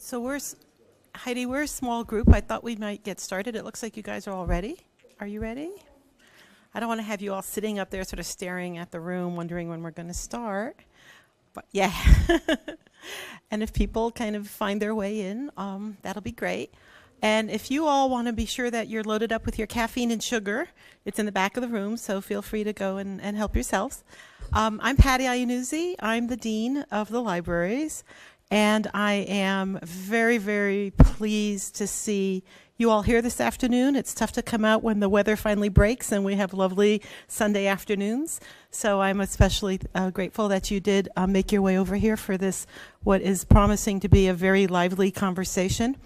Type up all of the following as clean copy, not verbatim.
So Heidi, we're a small group. I thought we might get started. It looks like you guys are all ready. Are you ready? I don't want to have you all sitting up there sort of staring at the room, wondering when we're going to start. But yeah. And if people kind of find their way in, that'll be great. And if you all want to be sure that you're loaded up with your caffeine and sugar, it's in the back of the room, so feel free to go and help yourselves. I'm Patty Iannuzzi. I'm the Dean of the Libraries, and I am very, very pleased to see you all here this afternoon. It's tough to come out when the weather finally breaks and we have lovely Sunday afternoons. So I'm especially grateful that you did make your way over here for this, what is promising to be a very lively conversation.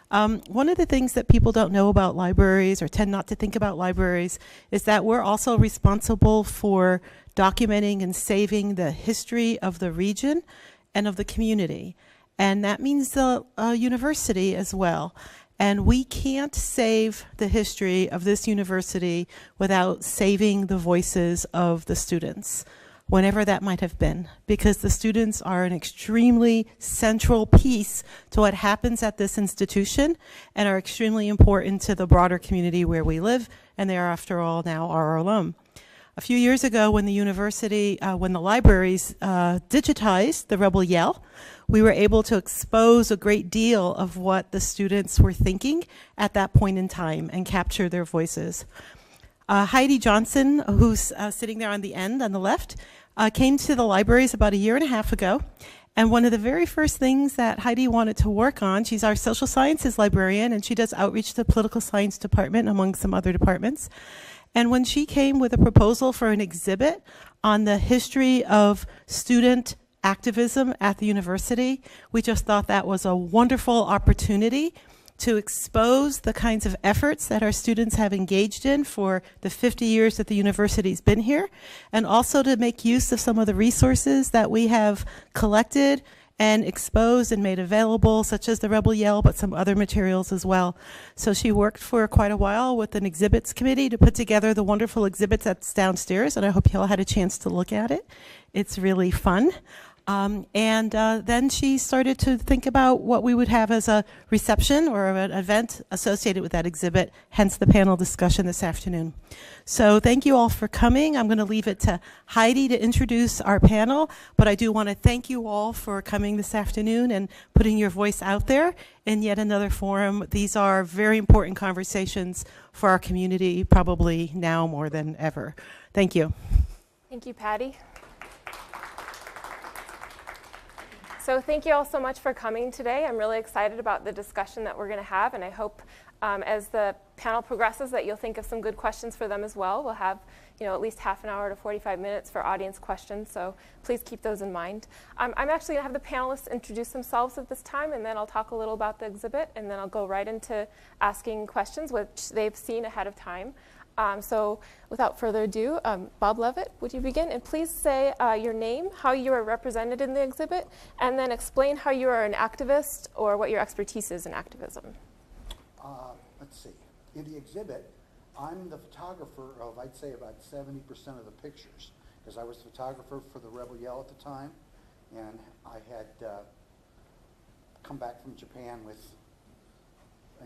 One of the things that people don't know about libraries or tend not to think about libraries is that we're also responsible for documenting and saving the history of the region and of the community. And that means the university as well. And we can't save the history of this university without saving the voices of the students, whenever that might have been, because the students are an extremely central piece to what happens at this institution and are extremely important to the broader community where we live, and they are, after all, now our alum. A few years ago, when the university, when the libraries digitized the Rebel Yell, we were able to expose a great deal of what the students were thinking at that point in time and capture their voices. Heidi Johnson, who's sitting there on the end on the left, came to the libraries about 1.5 years ago. And one of the very first things that Heidi wanted to work on, she's our social sciences librarian, and she does outreach to the political science department among some other departments. And when she came with a proposal for an exhibit on the history of student activism at the university, we just thought that was a wonderful opportunity to expose the kinds of efforts that our students have engaged in for the 50 years that the university's been here, and also to make use of some of the resources that we have collected and exposed and made available, such as the Rebel Yell, but some other materials as well. So she worked for quite a while with an exhibits committee to put together the wonderful exhibits that's downstairs, and I hope you all had a chance to look at it. It's really fun. Then she started to think about what we would have as a reception or an event associated with that exhibit, hence the panel discussion this afternoon. So thank you all for coming. I'm going to leave it to Heidi to introduce our panel, but I do want to thank you all for coming this afternoon and putting your voice out there in yet another forum. These are very important conversations for our community, probably now more than ever. Thank you. Thank you, Patty. So thank you all so much for coming today. I'm really excited about the discussion that we're going to have, and I hope as the panel progresses that you'll think of some good questions for them as well. We'll have at least half an hour to 45 minutes for audience questions, so please keep those in mind. I'm actually going to have the panelists introduce themselves at this time, and then I'll talk a little about the exhibit, and then I'll go right into asking questions which they've seen ahead of time. So without further ado, Bob Levitt, would you begin? And please say your name, how you are represented in the exhibit, and then explain how you are an activist or what your expertise is in activism. Let's see. In the exhibit, I'm the photographer of, I'd say, about 70% of the pictures, because I was the photographer for the Rebel Yell at the time, and I had come back from Japan with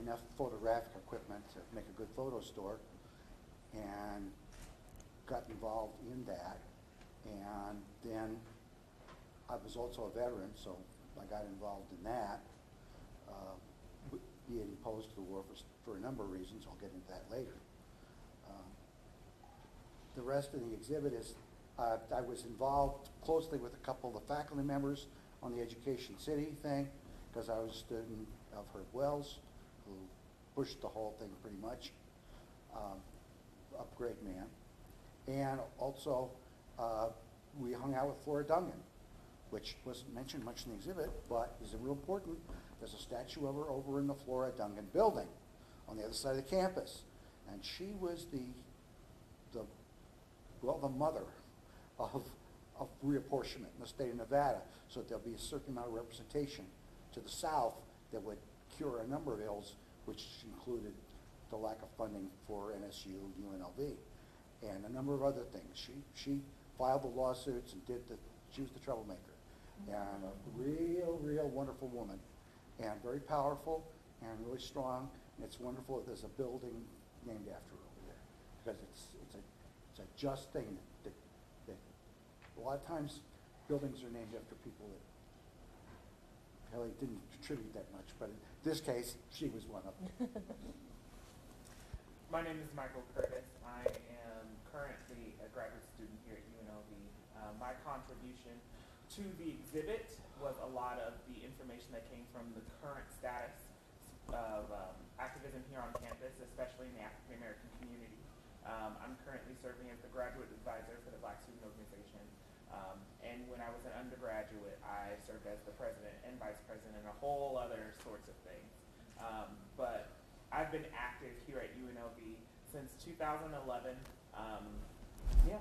enough photographic equipment to make a good photo store, and got involved in that. And then I was also a veteran, so I got involved in that, being opposed to the war for a number of reasons. I'll get into that later. The rest of the exhibit is, I was involved closely with a couple of the faculty members on the Education City thing, because I was a student of Herb Wells, who pushed the whole thing pretty much. Great man. And also we hung out with Flora Dungan, which wasn't mentioned much in the exhibit, but is real important. There's a statue of her over in the Flora Dungan building on the other side of the campus. And she was the mother of reapportionment in the state of Nevada, so that there'll be a certain amount of representation to the south that would cure a number of ills, which included the lack of funding for NSU, UNLV, and a number of other things. She filed the lawsuits and she was the troublemaker, and a real wonderful woman. and very powerful and really strong. And it's wonderful that there's a building named after her over there, because it's a just thing that a lot of times buildings are named after people that really didn't contribute that much, but in this case, she was one of them. My name is Michael Curtis. I am currently a graduate student here at UNLV. My contribution to the exhibit was a lot of the information that came from the current status of activism here on campus, especially in the African American community. I'm currently serving as the graduate advisor for the Black Student Organization. And when I was an undergraduate, I served as the president and vice president and a whole other sorts of things. But I've been active here at UNLV since 2011. Yeah.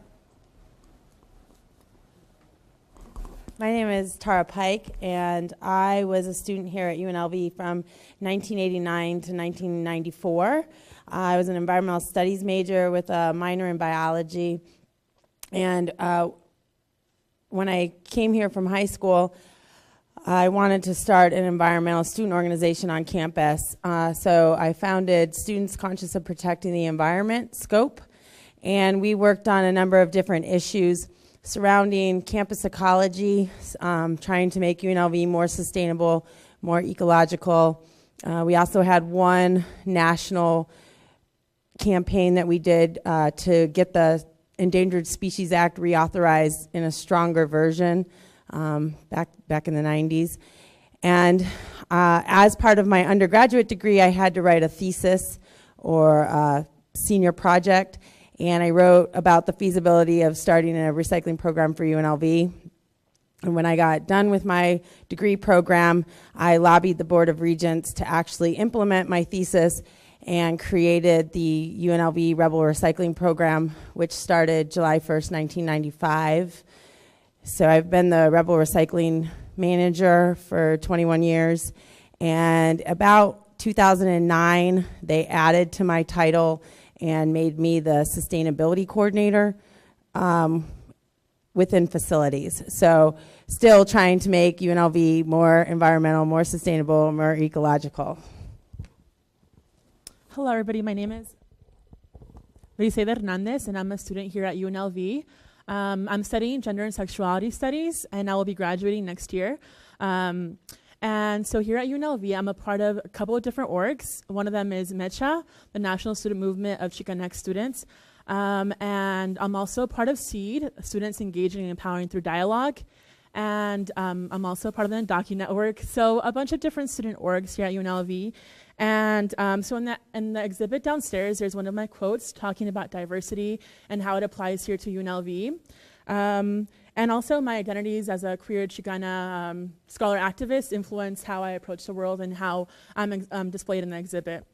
My name is Tara Pike, and I was a student here at UNLV from 1989 to 1994. I was an environmental studies major with a minor in biology. And when I came here from high school, I wanted to start an environmental student organization on campus. So I founded Students Conscious of Protecting the Environment, SCOPE, and we worked on a number of different issues surrounding campus ecology, trying to make UNLV more sustainable, more ecological. We also had one national campaign that we did to get the Endangered Species Act reauthorized in a stronger version back in the 90s. And as part of my undergraduate degree, I had to write a thesis or a senior project, and I wrote about the feasibility of starting a recycling program for UNLV. And when I got done with my degree program, I lobbied the Board of Regents to actually implement my thesis and created the UNLV Rebel Recycling Program, which started July 1st, 1995. So I've been the Rebel Recycling Manager for 21 years. And about 2009, they added to my title and made me the Sustainability Coordinator within facilities. So still trying to make UNLV more environmental, more sustainable, more ecological. Hello, everybody. My name is Briseida Hernandez, and I'm a student here at UNLV. I'm studying gender and sexuality studies, and I will be graduating next year. And so here at UNLV, I'm a part of a couple of different orgs. One of them is MECHA, the National Student Movement of Chicanx Students. And I'm also part of SEED, Students Engaging and Empowering Through Dialogue. And I'm also part of the Docu Network. So a bunch of different student orgs here at UNLV. And so in the exhibit downstairs, there's one of my quotes talking about diversity and how it applies here to UNLV. And also my identities as a queer Chicana scholar activist influence how I approach the world and how I'm displayed in the exhibit.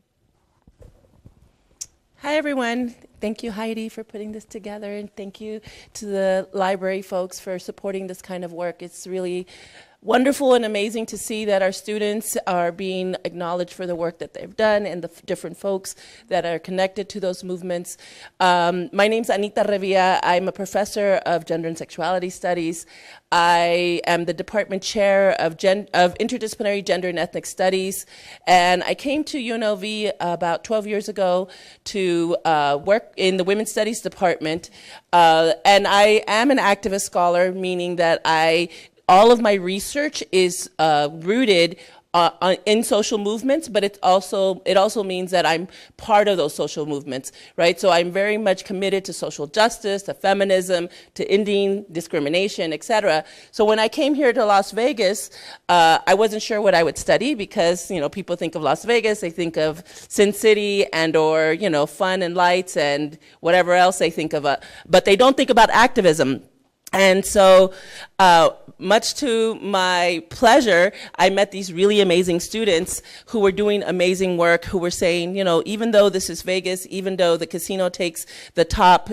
Hi, everyone. Thank you, Heidi, for putting this together, and thank you to the library folks for supporting this kind of work. It's really wonderful and amazing to see that our students are being acknowledged for the work that they've done and the different folks that are connected to those movements. My name's Anita Revilla. I'm a professor of gender and sexuality studies. I am the department chair of interdisciplinary gender and ethnic studies. And I came to UNLV about 12 years ago to work in the women's studies department. And I am an activist scholar, meaning that all of my research is rooted in social movements, but it also means that I'm part of those social movements, right? So I'm very much committed to social justice, to feminism, to ending discrimination, etc. So when I came here to Las Vegas, I wasn't sure what I would study because, people think of Las Vegas, they think of Sin City or, fun and lights and whatever else they think of, but they don't think about activism. And so, much to my pleasure, I met these really amazing students who were doing amazing work, who were saying, even though this is Vegas, even though the casino takes the top,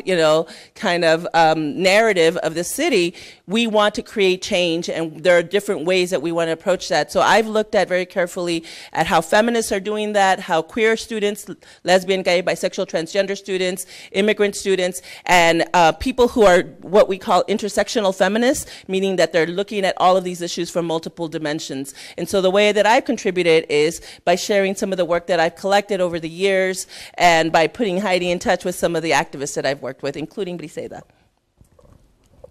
narrative of the city, we want to create change, and there are different ways that we want to approach that. So I've looked at very carefully at how feminists are doing that, how queer students, lesbian, gay, bisexual, transgender students, immigrant students, and people who are what we call intersectional feminists, meaning that they're looking at all of these issues from multiple dimensions. And so the way that I've contributed is by sharing some of the work that I've collected over the years and by putting Heidi in touch with some of the activists that I've worked with, including Briseida.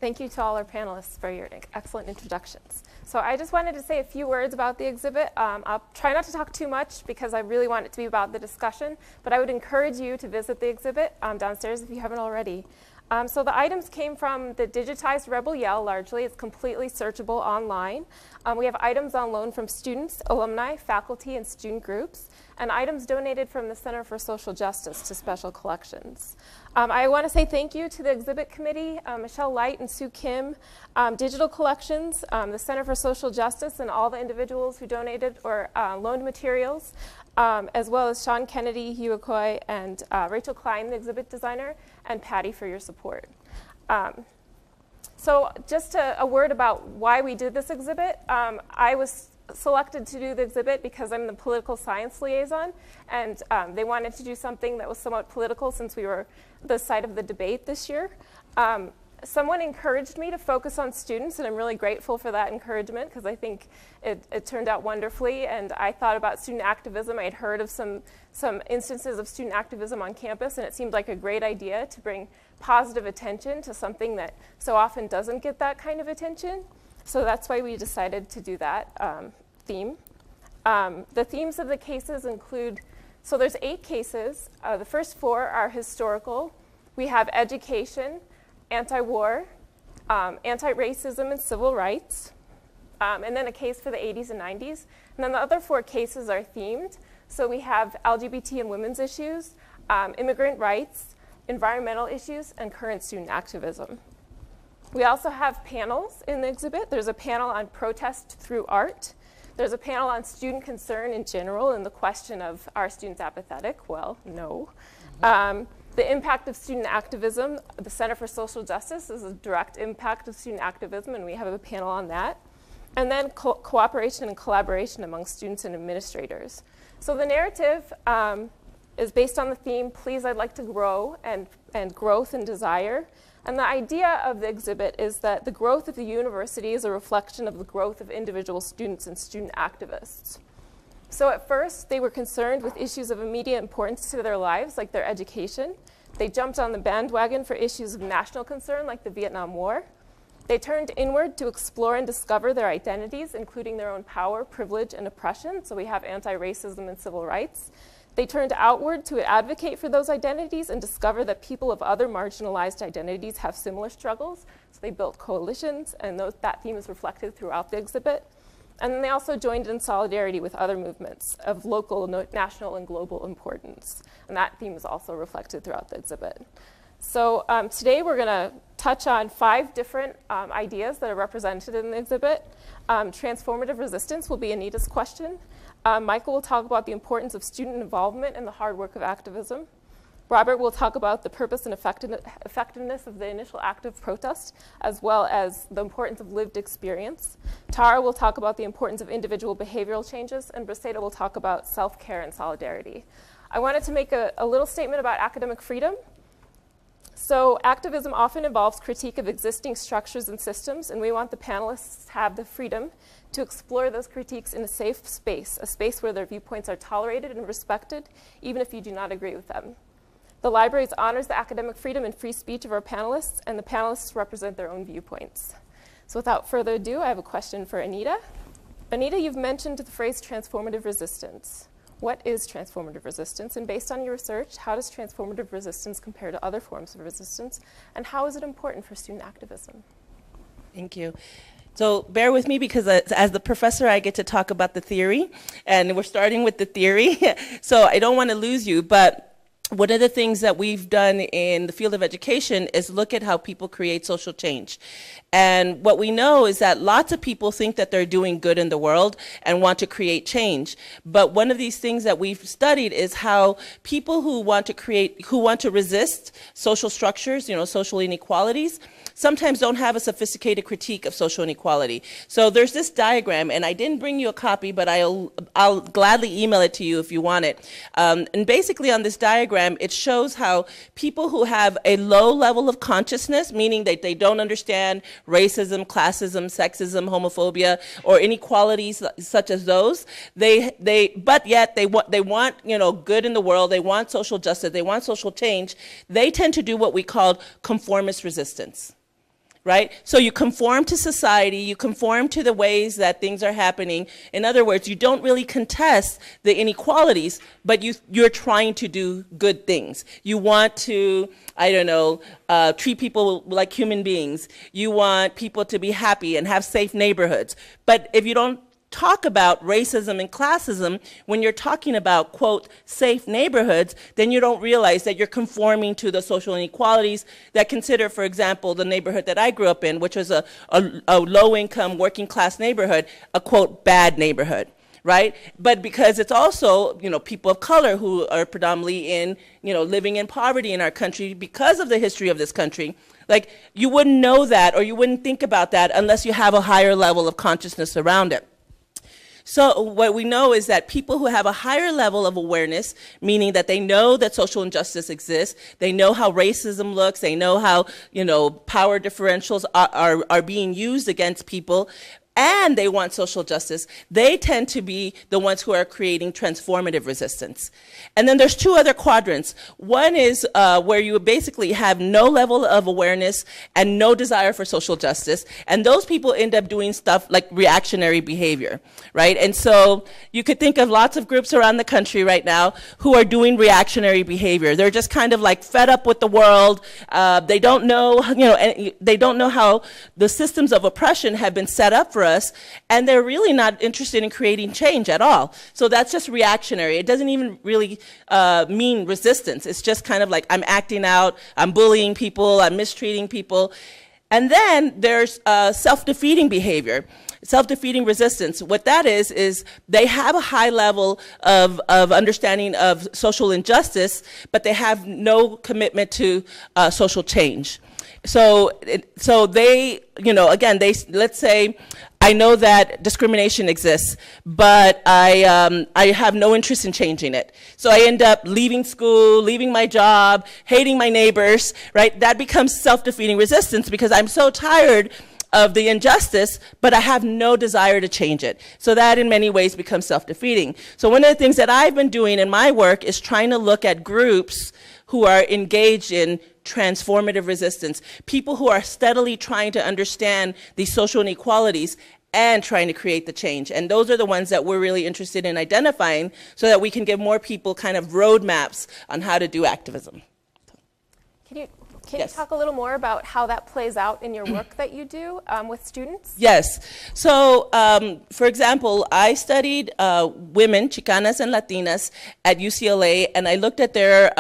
Thank you to all our panelists for your excellent introductions. So I just wanted to say a few words about the exhibit. I'll try not to talk too much because I really want it to be about the discussion, but I would encourage you to visit the exhibit downstairs if you haven't already. So the items came from the digitized Rebel Yell largely. It's completely searchable online. We have items on loan from students, alumni, faculty, and student groups, and items donated from the Center for Social Justice to special collections. I want to say thank you to the exhibit committee, Michelle Light and Sue Kim, Digital Collections, the Center for Social Justice, and all the individuals who donated or loaned materials, as well as Sean Kennedy, Hugh Okoye, and Rachel Klein, the exhibit designer, and Patty for your support. So just a word about why we did this exhibit. I was selected to do the exhibit because I'm the political science liaison, and they wanted to do something that was somewhat political since we were the site of the debate this year. Someone encouraged me to focus on students, and I'm really grateful for that encouragement because I think it turned out wonderfully. And I thought about student activism. I had heard of some instances of student activism on campus, and it seemed like a great idea to bring positive attention to something that so often doesn't get that kind of attention. So that's why we decided to do that theme. The themes of the cases include, so there's 8 cases. The first 4 are historical. We have education, anti-war, anti-racism and civil rights, and then a case for the 80s and 90s. And then the other 4 cases are themed. So we have LGBT and women's issues, immigrant rights, environmental issues, and current student activism. We also have panels in the exhibit. There's a panel on protest through art. There's a panel on student concern in general and the question of, are students apathetic? Well, no. The impact of student activism, the Center for Social Justice is a direct impact of student activism, and we have a panel on that. And then cooperation and collaboration among students and administrators. So the narrative is based on the theme, Please, I'd Like to Grow, and growth and desire. And the idea of the exhibit is that the growth of the university is a reflection of the growth of individual students and student activists. So at first, they were concerned with issues of immediate importance to their lives, like their education. They jumped on the bandwagon for issues of national concern, like the Vietnam War. They turned inward to explore and discover their identities, including their own power, privilege, and oppression. So we have anti-racism and civil rights. They turned outward to advocate for those identities and discover that people of other marginalized identities have similar struggles. So they built coalitions, and that theme is reflected throughout the exhibit. And then they also joined in solidarity with other movements of local, national, and global importance. And that theme is also reflected throughout the exhibit. So today we're going to touch on 5 different ideas that are represented in the exhibit. Transformative resistance will be Anita's question. Michael will talk about the importance of student involvement in the hard work of activism. Robert will talk about the purpose and effectiveness of the initial act of protest, as well as the importance of lived experience. Tara will talk about the importance of individual behavioral changes, and Briseida will talk about self-care and solidarity. I wanted to make a little statement about academic freedom. So activism often involves critique of existing structures and systems, and we want the panelists to have the freedom to explore those critiques in a safe space, a space where their viewpoints are tolerated and respected, even if you do not agree with them. The library honors the academic freedom and free speech of our panelists, and the panelists represent their own viewpoints. So without further ado, I have a question for Anita. Anita, you've mentioned the phrase transformative resistance. What is transformative resistance? And based on your research, how does transformative resistance compare to other forms of resistance? And how is it important for student activism? Thank you. So bear with me because as the professor, I get to talk about the theory. And we're starting with the theory. So I don't want to lose you, but one of the things that we've done in the field of education is look at how people create social change. And what we know is that lots of people think that they're doing good in the world and want to create change. But one of these things that we've studied is how people who want to resist social structures, social inequalities, sometimes don't have a sophisticated critique of social inequality. So there's this diagram, and I didn't bring you a copy, but I'll gladly email it to you if you want it. And basically on this diagram, diagram, it shows how people who have a low level of consciousness, meaning that they don't understand racism, classism, sexism, homophobia, or inequalities such as those, but yet they want, you know, good in the world, they want social justice, they want social change, they tend to do what we call conformist resistance. Right? So you conform to society, you conform to the ways that things are happening. In other words, you don't really contest the inequalities, but you're trying to do good things. You want to, I don't know, treat people like human beings. You want people to be happy and have safe neighborhoods. But if you don't talk about racism and classism, when you're talking about, quote, safe neighborhoods, then you don't realize that you're conforming to the social inequalities that consider, for example, the neighborhood that I grew up in, which was a low-income, working-class neighborhood, a, quote, bad neighborhood, right? But because it's also, you know, people of color who are predominantly in, you know, living in poverty in our country because of the history of this country, like, you wouldn't know that or you wouldn't think about that unless you have a higher level of consciousness around it. So what we know is that people who have a higher level of awareness, meaning that they know that social injustice exists, they know how racism looks, they know how, you know, power differentials are being used against people, and they want social justice, they tend to be the ones who are creating transformative resistance. And then there's two other quadrants. One is where you basically have no level of awareness and no desire for social justice, and those people end up doing stuff like reactionary behavior, right? And so you could think of lots of groups around the country right now who are doing reactionary behavior. They're just kind of like fed up with the world. They don't know, you know, they don't know how the systems of oppression have been set up for us, and they're really not interested in creating change at all. So that's just reactionary. It doesn't even really mean resistance. It's just kind of like, I'm acting out, I'm bullying people, I'm mistreating people. And then there's self-defeating behavior, self-defeating resistance. What that is they have a high level of understanding of social injustice, but they have no commitment to social change. So they, you know, again, let's say, I know that discrimination exists, but I have no interest in changing it. So I end up leaving school, leaving my job, hating my neighbors, right? That becomes self-defeating resistance because I'm so tired of the injustice, but I have no desire to change it. So that in many ways becomes self-defeating. So one of the things that I've been doing in my work is trying to look at groups who are engaged in transformative resistance, people who are steadily trying to understand these social inequalities and trying to create the change. And those are the ones that we're really interested in identifying so that we can give more people kind of roadmaps on how to do activism. Can you talk a little more about how that plays out in your work that you do with students? Yes. So, for example, I studied women, Chicanas and Latinas, at UCLA, and I looked at their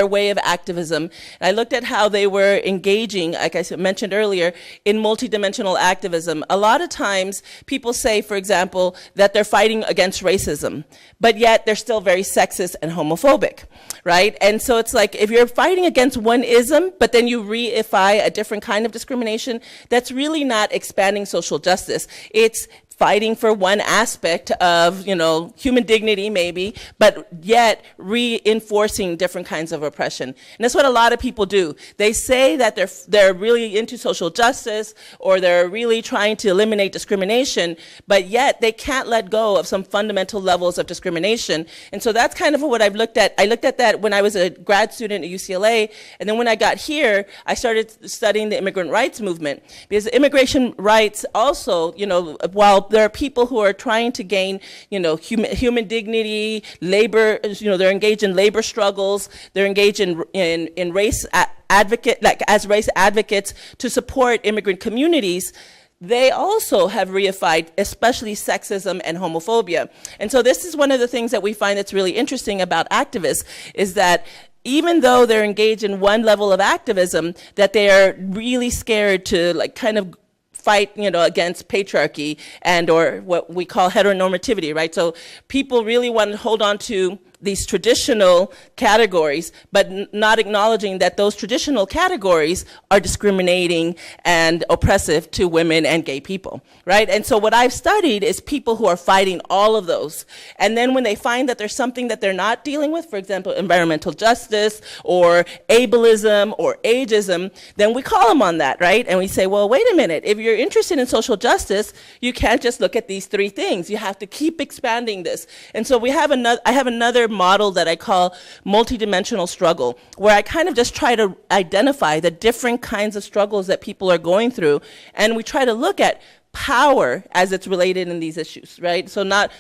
way of activism. And I looked at how they were engaging, like I mentioned earlier, in multidimensional activism. A lot of times, people say, for example, that they're fighting against racism, but yet they're still very sexist and homophobic, right? And so it's like, if you're fighting against one ism, but then you reify a different kind of discrimination, that's really not expanding social justice. It's fighting for one aspect of, you know, human dignity maybe, but yet reinforcing different kinds of oppression. And that's what a lot of people do. They say that they're really into social justice or they're really trying to eliminate discrimination, but yet they can't let go of some fundamental levels of discrimination. And so that's kind of what I've looked at. I looked at that when I was a grad student at UCLA, and then when I got here, I started studying the immigrant rights movement, because immigration rights also, you know, while there are people who are trying to gain, you know, human dignity, labor, you know, they're engaged in labor struggles, they're engaged in race advocate, like as race advocates to support immigrant communities. They also have reified, especially sexism and homophobia. And so this is one of the things that we find that's really interesting about activists, is that even though they're engaged in one level of activism, that they are really scared to like kind of fight, you know, against patriarchy and or what we call heteronormativity, right? So people really want to hold on to these traditional categories, but not acknowledging that those traditional categories are discriminating and oppressive to women and gay people, right? And so what I've studied is people who are fighting all of those. And then when they find that there's something that they're not dealing with, for example, environmental justice or ableism or ageism, then we call them on that, right? And we say, well, wait a minute, if you're interested in social justice, you can't just look at these three things. You have to keep expanding this. And so I have another model that I call multidimensional struggle, where I kind of just try to identify the different kinds of struggles that people are going through, and we try to look at power as it's related in these issues, right? So not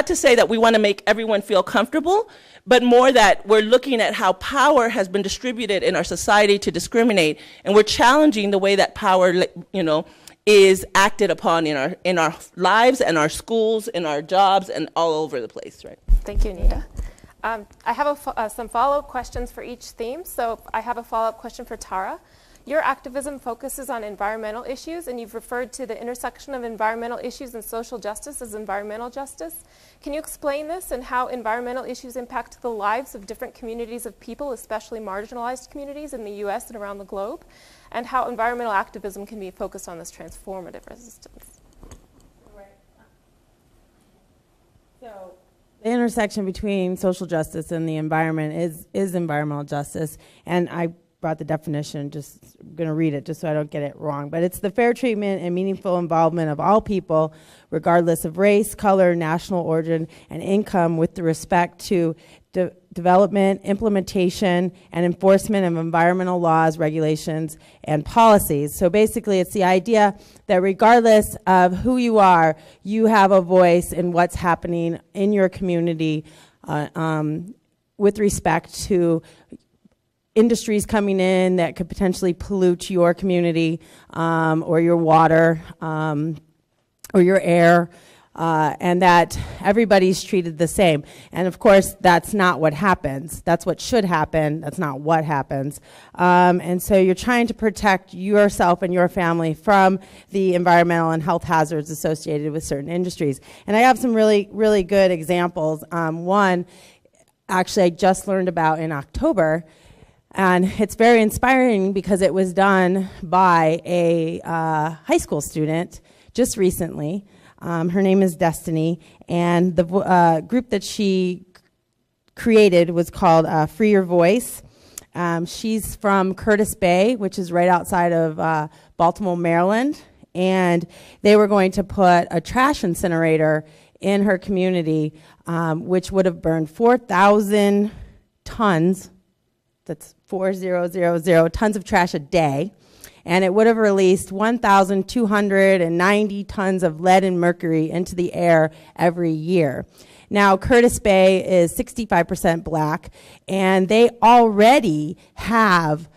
to say that we want to make everyone feel comfortable, but more that we're looking at how power has been distributed in our society to discriminate, and we're challenging the way that power, is acted upon in our lives and our schools, in our jobs, and all over the place, right? Thank you, Nita. I have some follow-up questions for each theme. So I have a follow-up question for Tara. Your activism focuses on environmental issues, and you've referred to the intersection of environmental issues and social justice as environmental justice. Can you explain this and how environmental issues impact the lives of different communities of people, especially marginalized communities in the US and around the globe, and how environmental activism can be focused on this transformative resistance? So the intersection between social justice and the environment is environmental justice, and I brought the definition, just going to read it just so I don't get it wrong. But it's the fair treatment and meaningful involvement of all people, regardless of race, color, national origin, and income, with respect to development, implementation, and enforcement of environmental laws, regulations, and policies. So basically, it's the idea that regardless of who you are, you have a voice in what's happening in your community with respect to industries coming in that could potentially pollute your community or your water or your air, and that everybody's treated the same. And of course, that's not what happens. That's what should happen. That's not what happens. And so you're trying to protect yourself and your family from the environmental and health hazards associated with certain industries. And I have some really, really good examples. One, actually, I just learned about in October. And it's very inspiring because it was done by a high school student just recently. Her name is Destiny, and the group that she created was called Free Your Voice. She's from Curtis Bay, which is right outside of Baltimore, Maryland, and they were going to put a trash incinerator in her community, which would have burned 4,000 tons. That's 4,000 tons of trash a day, and it would have released 1,290 tons of lead and mercury into the air every year. Now, Curtis Bay is 65% black, and they already have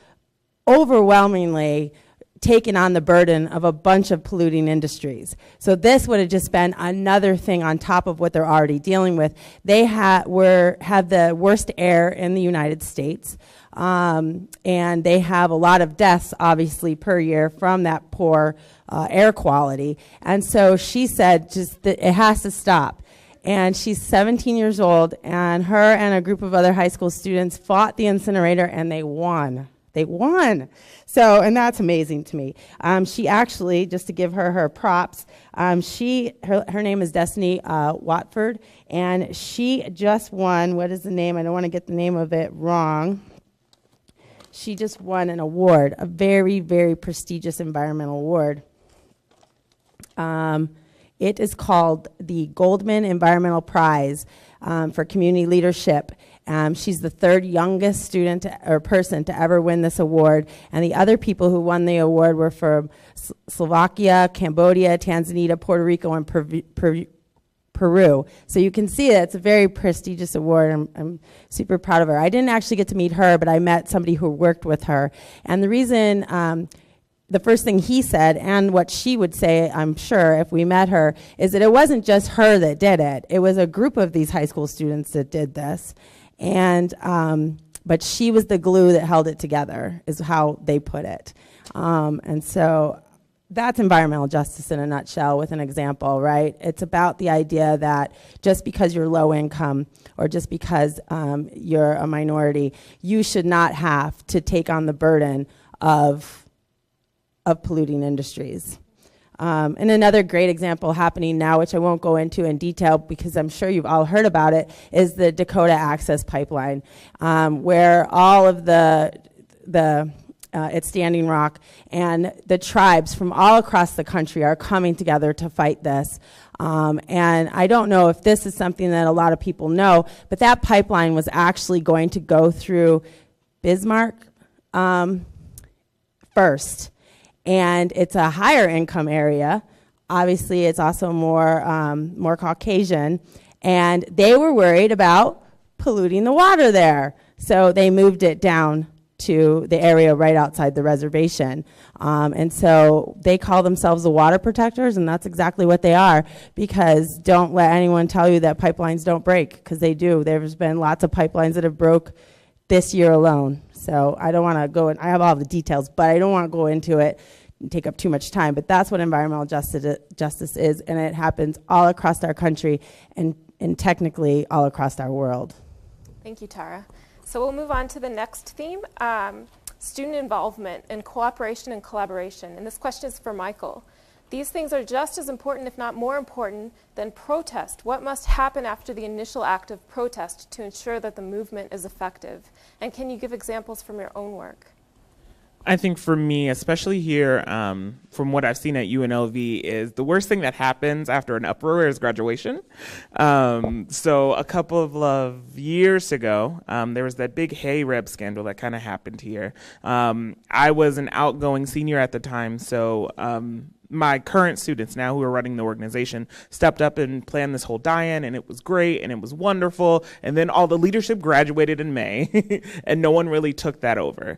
overwhelmingly taken on the burden of a bunch of polluting industries. So this would have just been another thing on top of what they're already dealing with. They have the worst air in the United States. And they have a lot of deaths, obviously, per year from that poor air quality. And so she said just that it has to stop. And she's 17 years old, and her and a group of other high school students fought the incinerator, and they won. They won. So, and that's amazing to me. She actually, just to give her props, her name is Destiny Watford, and she just won, what is the name? I don't want to get the name of it wrong. She just won an award, a very, very prestigious environmental award. It is called the Goldman Environmental Prize for Community Leadership. She's the third youngest student or person to ever win this award, and the other people who won the award were from Slovakia, Cambodia, Tanzania, Puerto Rico, and Peru. So you can see that it's a very prestigious award. I'm super proud of her. I didn't actually get to meet her, but I met somebody who worked with her. And the reason, the first thing he said, and what she would say, I'm sure, if we met her, is that it wasn't just her that did it. It was a group of these high school students that did this. And but she was the glue that held it together, is how they put it. And so that's environmental justice in a nutshell with an example, right? It's about the idea that just because you're low income or just because you're a minority, you should not have to take on the burden of polluting industries. And another great example happening now, which I won't go into in detail because I'm sure you've all heard about it, is the Dakota Access Pipeline, where all of it's Standing Rock, and the tribes from all across the country are coming together to fight this. And I don't know if this is something that a lot of people know, but that pipeline was actually going to go through Bismarck first. And it's a higher income area. Obviously, it's also more Caucasian. And they were worried about polluting the water there. So they moved it down to the area right outside the reservation. And so they call themselves the water protectors, and that's exactly what they are, because don't let anyone tell you that pipelines don't break, because they do. There's been lots of pipelines that have broke this year alone. So I don't want to go in, I have all the details, but I don't want to go into it and take up too much time. But that's what environmental justice is, and it happens all across our country and technically all across our world. Thank you, Tara. So we'll move on to the next theme, student involvement and cooperation and collaboration. And this question is for Michael. These things are just as important, if not more important, than protest. What must happen after the initial act of protest to ensure that the movement is effective? And can you give examples from your own work? I think for me, especially here, from what I've seen at UNLV, is the worst thing that happens after an uproar is graduation. So a couple of years ago, there was that big Hey Reb scandal that kind of happened here. I was an outgoing senior at the time, so my current students now who are running the organization stepped up and planned this whole die-in, and it was great and it was wonderful. And then all the leadership graduated in May and no one really took that over.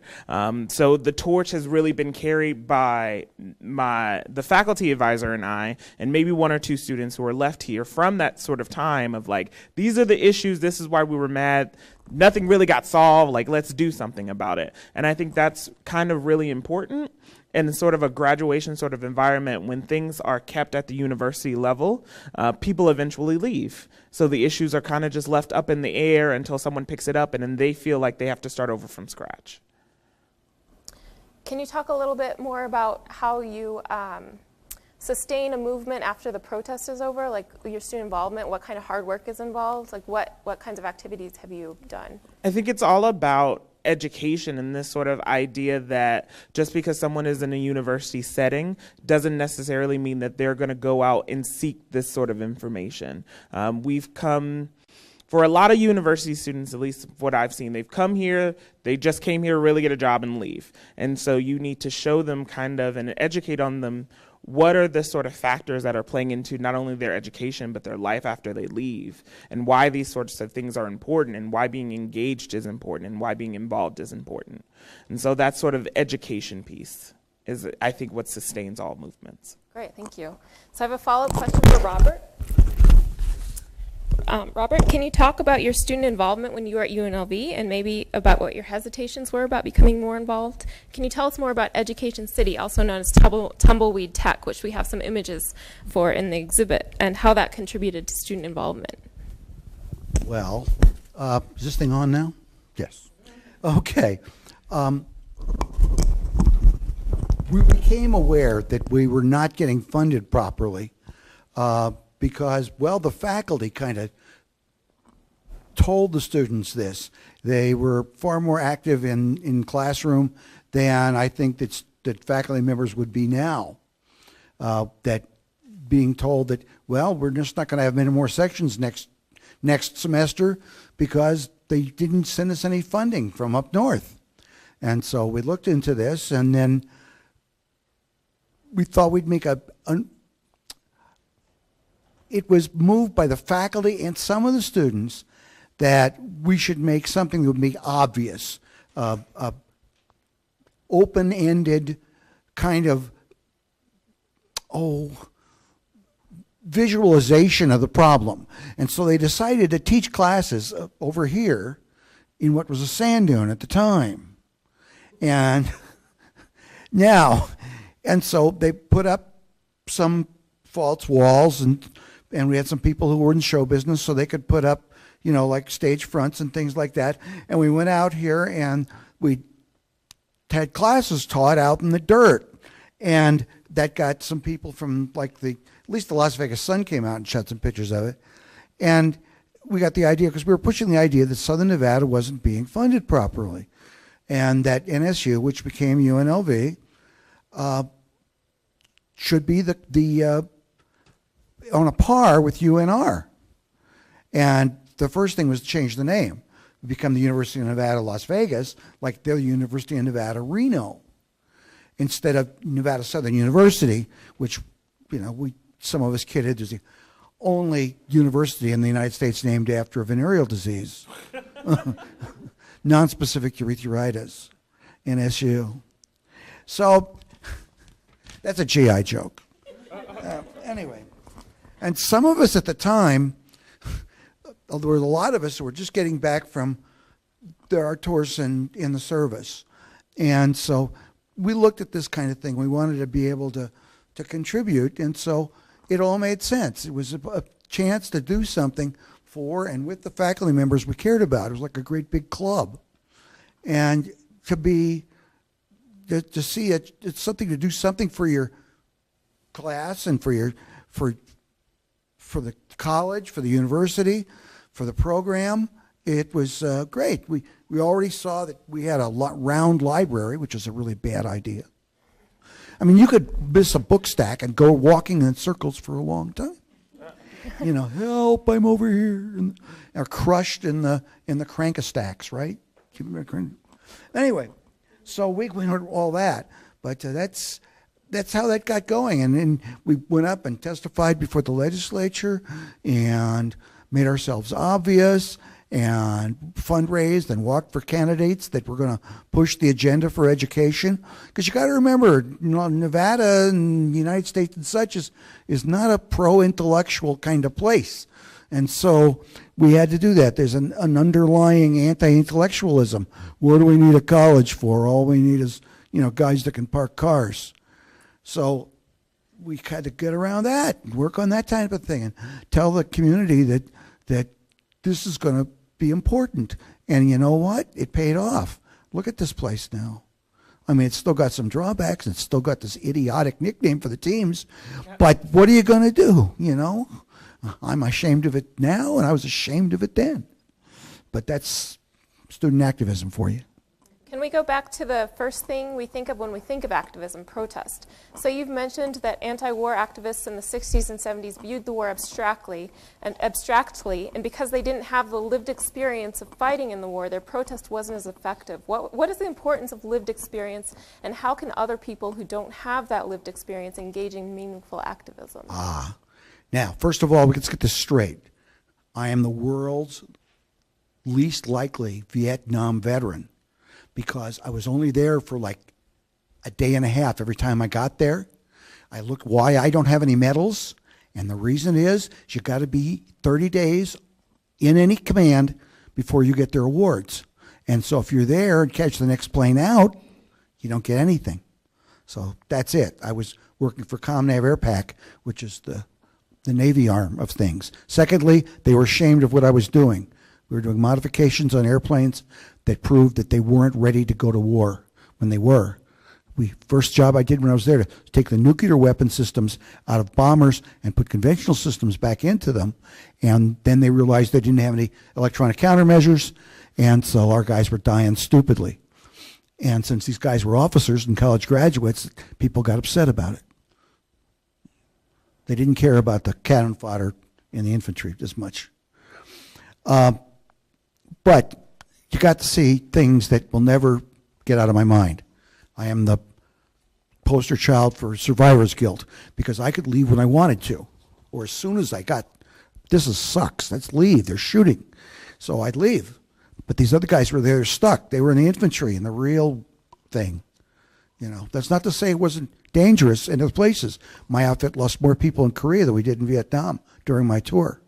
So the torch has really been carried by the faculty advisor and I, and maybe one or two students who are left here from that sort of time of like, these are the issues, this is why we were mad, nothing really got solved, like let's do something about it. And I think that's kind of really important. In sort of a graduation sort of environment, when things are kept at the university level, people eventually leave. So the issues are kind of just left up in the air until someone picks it up, and then they feel like they have to start over from scratch. Can you talk a little bit more about how you sustain a movement after the protest is over, like your student involvement, what kind of hard work is involved, like what kinds of activities have you done? I think it's all about education and this sort of idea that just because someone is in a university setting doesn't necessarily mean that they're going to go out and seek this sort of information. We've come, for a lot of university students, at least what I've seen, they've come here, they just came here to really get a job and leave. And so you need to show them kind of and educate on them what are the sort of factors that are playing into not only their education, but their life after they leave, and why these sorts of things are important, and why being engaged is important, and why being involved is important. And so that sort of education piece is, I think, what sustains all movements. Great, thank you. So I have a follow-up question for Robert. Robert, can you talk about your student involvement when you were at UNLV and maybe about what your hesitations were about becoming more involved? Can you tell us more about Education City, also known as Tumbleweed Tech, which we have some images for in the exhibit, and how that contributed to student involvement? Well, is this thing on now? Yes. Okay. We became aware that we were not getting funded properly because, well, the faculty kind of told the students this. They were far more active in classroom than I think that faculty members would be now. That being told that, well, we're just not going to have many more sections next semester because they didn't send us any funding from up north. And so we looked into this, and then we thought we'd make it was moved by the faculty and some of the students that we should make something that would be obvious, open-ended kind of, visualization of the problem. And so they decided to teach classes over here in what was a sand dune at the time. And now, And so they put up some false walls, and we had some people who were in show business, so they could put up, you know, like stage fronts and things like that. And we went out here and we had classes taught out in the dirt. And that got some people from like at least the Las Vegas Sun came out and shot some pictures of it. And we got the idea, because we were pushing the idea that Southern Nevada wasn't being funded properly. And that NSU, which became UNLV, should be on a par with UNR. And the first thing was to change the name, become the University of Nevada, Las Vegas, like the University of Nevada, Reno, instead of Nevada Southern University, which, you know, some of us kidded is the only university in the United States named after a venereal disease, nonspecific urethritis, NSU. So that's a GI joke. Anyway, and some of us at the time, there were a lot of us who were just getting back from our tours in the service. And so we looked at this kind of thing. We wanted to be able to contribute, and so it all made sense. It was a chance to do something for and with the faculty members we cared about. It was like a great big club. And to see it, it's something to do something for your class and for the college, for the university, for the program. It was great. We already saw that we had a round library, which is a really bad idea. I mean, you could miss a book stack and go walking in circles for a long time. You know, help! I'm over here, and are crushed in the crank-a-stacks, right? Anyway, so we went all that, but that's how that got going, and then we went up and testified before the legislature, and made ourselves obvious, and fundraised and walked for candidates that were going to push the agenda for education. Because you got to remember, you know, Nevada and the United States and such is not a pro-intellectual kind of place. And so we had to do that. There's an underlying anti-intellectualism. What do we need a college for? All we need is, you know, guys that can park cars. So we had to get around that, work on that type of thing, and tell the community that this is going to be important. And you know what? It paid off. Look at this place now. I mean, it's still got some drawbacks. It's still got this idiotic nickname for the teams. But what are you going to do, you know? I'm ashamed of it now, and I was ashamed of it then. But that's student activism for you. Can we go back to the first thing we think of when we think of activism, protest? So you've mentioned that anti-war activists in the 60s and 70s viewed the war abstractly, and because they didn't have the lived experience of fighting in the war, their protest wasn't as effective. What is the importance of lived experience, and how can other people who don't have that lived experience engage in meaningful activism? Now, first of all, let's get this straight. I am the world's least likely Vietnam veteran, because I was only there for like a day and a half every time I got there. I looked why I don't have any medals, and the reason is you got to be 30 days in any command before you get their awards. And so if you're there and catch the next plane out, you don't get anything. So that's it. I was working for ComNav Airpac, which is the Navy arm of things. Secondly, they were ashamed of what I was doing. We were doing modifications on airplanes that proved that they weren't ready to go to war when they were. First job I did when I was there to take the nuclear weapon systems out of bombers and put conventional systems back into them. And then they realized they didn't have any electronic countermeasures, and so our guys were dying stupidly. And since these guys were officers and college graduates, people got upset about it. They didn't care about the cannon fodder in the infantry as much. But you got to see things that will never get out of my mind. I am the poster child for survivor's guilt, because I could leave when I wanted to, or as soon as I got, sucks, let's leave, they're shooting. So I'd leave. But these other guys were there stuck. They were in the infantry in the real thing. You know, that's not to say it wasn't dangerous in those places. My outfit lost more people in Korea than we did in Vietnam during my tour.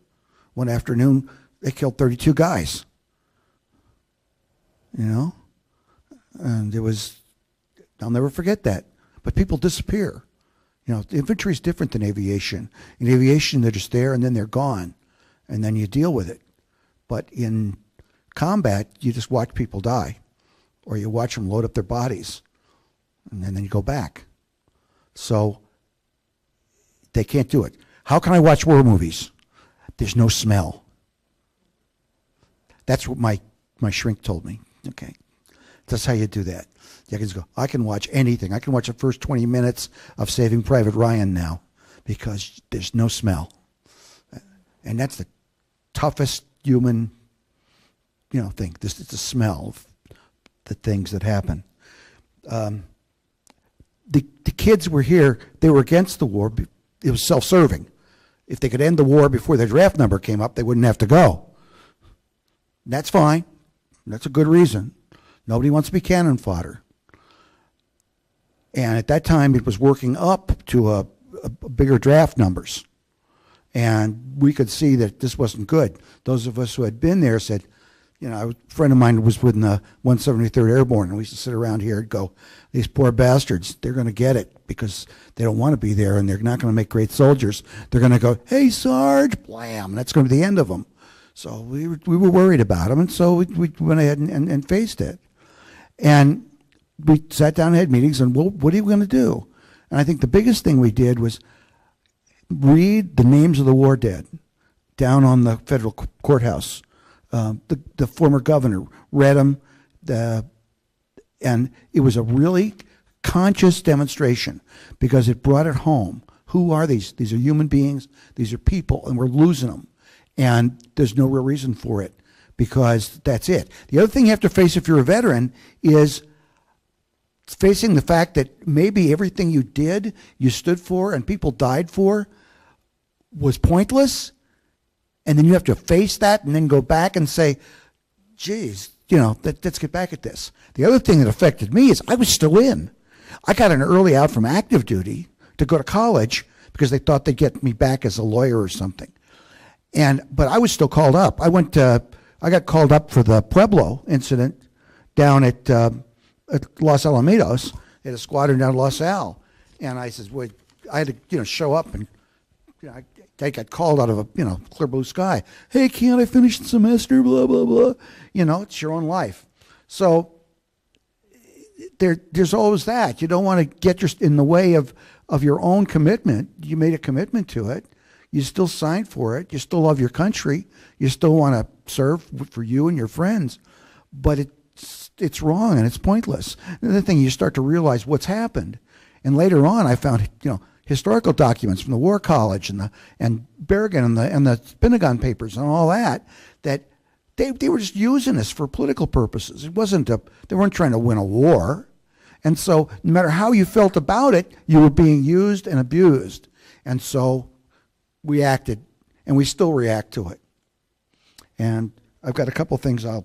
One afternoon, they killed 32 guys. You know? And it was, I'll never forget that. but people disappear. You know, the infantry is different than aviation. In aviation, they're just there and then they're gone, and then you deal with it. But in combat, you just watch people die, or you watch them load up their bodies, and then you go back. So they can't do it. How can I watch war movies? There's no smell. That's what my shrink told me. Okay, that's how you do that. You can just go, I can watch anything. I can watch the first 20 minutes of Saving Private Ryan now because there's no smell. And that's the toughest human, thing. This is the smell of the things that happen. The kids were here. They were against the war. It was self-serving. If they could end the war before their draft number came up, they wouldn't have to go. That's fine. That's a good reason. Nobody wants to be cannon fodder. And at that time, it was working up to a bigger draft numbers. And we could see that this wasn't good. Those of us who had been there said, a friend of mine was with the 173rd Airborne, and we used to sit around here and go, these poor bastards, they're going to get it because they don't want to be there, and they're not going to make great soldiers. They're going to go, hey, Sarge, blam, and that's going to be the end of them. So we were worried about them, and so we went ahead and faced it. And we sat down and had meetings, and what are we going to do? And I think the biggest thing we did was read the names of the war dead down on the federal courthouse. The former governor read them, and it was a really conscious demonstration because it brought it home. Who are these? These are human beings. These are people, and we're losing them. And there's no real reason for it because that's it. The other thing you have to face if you're a veteran is facing the fact that maybe everything you did, you stood for, and people died for was pointless. And then you have to face that and then go back and say, geez, let's get back at this. The other thing that affected me is I was still in. I got an early out from active duty to go to college because they thought they'd get me back as a lawyer or something. But I was still called up. I got called up for the Pueblo incident down at Los Alamitos, at a squadron down at Los Al. And I said, well, I had to, show up and, I got called out of a, clear blue sky. Hey, can't I finish the semester? Blah, blah, blah. It's your own life. So there's always that. You don't want to get in the way of your own commitment. You made a commitment to it. You still signed for it. You still love your country. You still want to serve for you and your friends. But it's wrong and it's pointless. Another thing, you start to realize what's happened. And later on, I found, historical documents from the War College and Bergen and the Pentagon Papers and all that they were just using this for political purposes. It wasn't they weren't trying to win a war. And so no matter how you felt about it, you were being used and abused. And so we acted, and we still react to it. And I've got a couple things I'll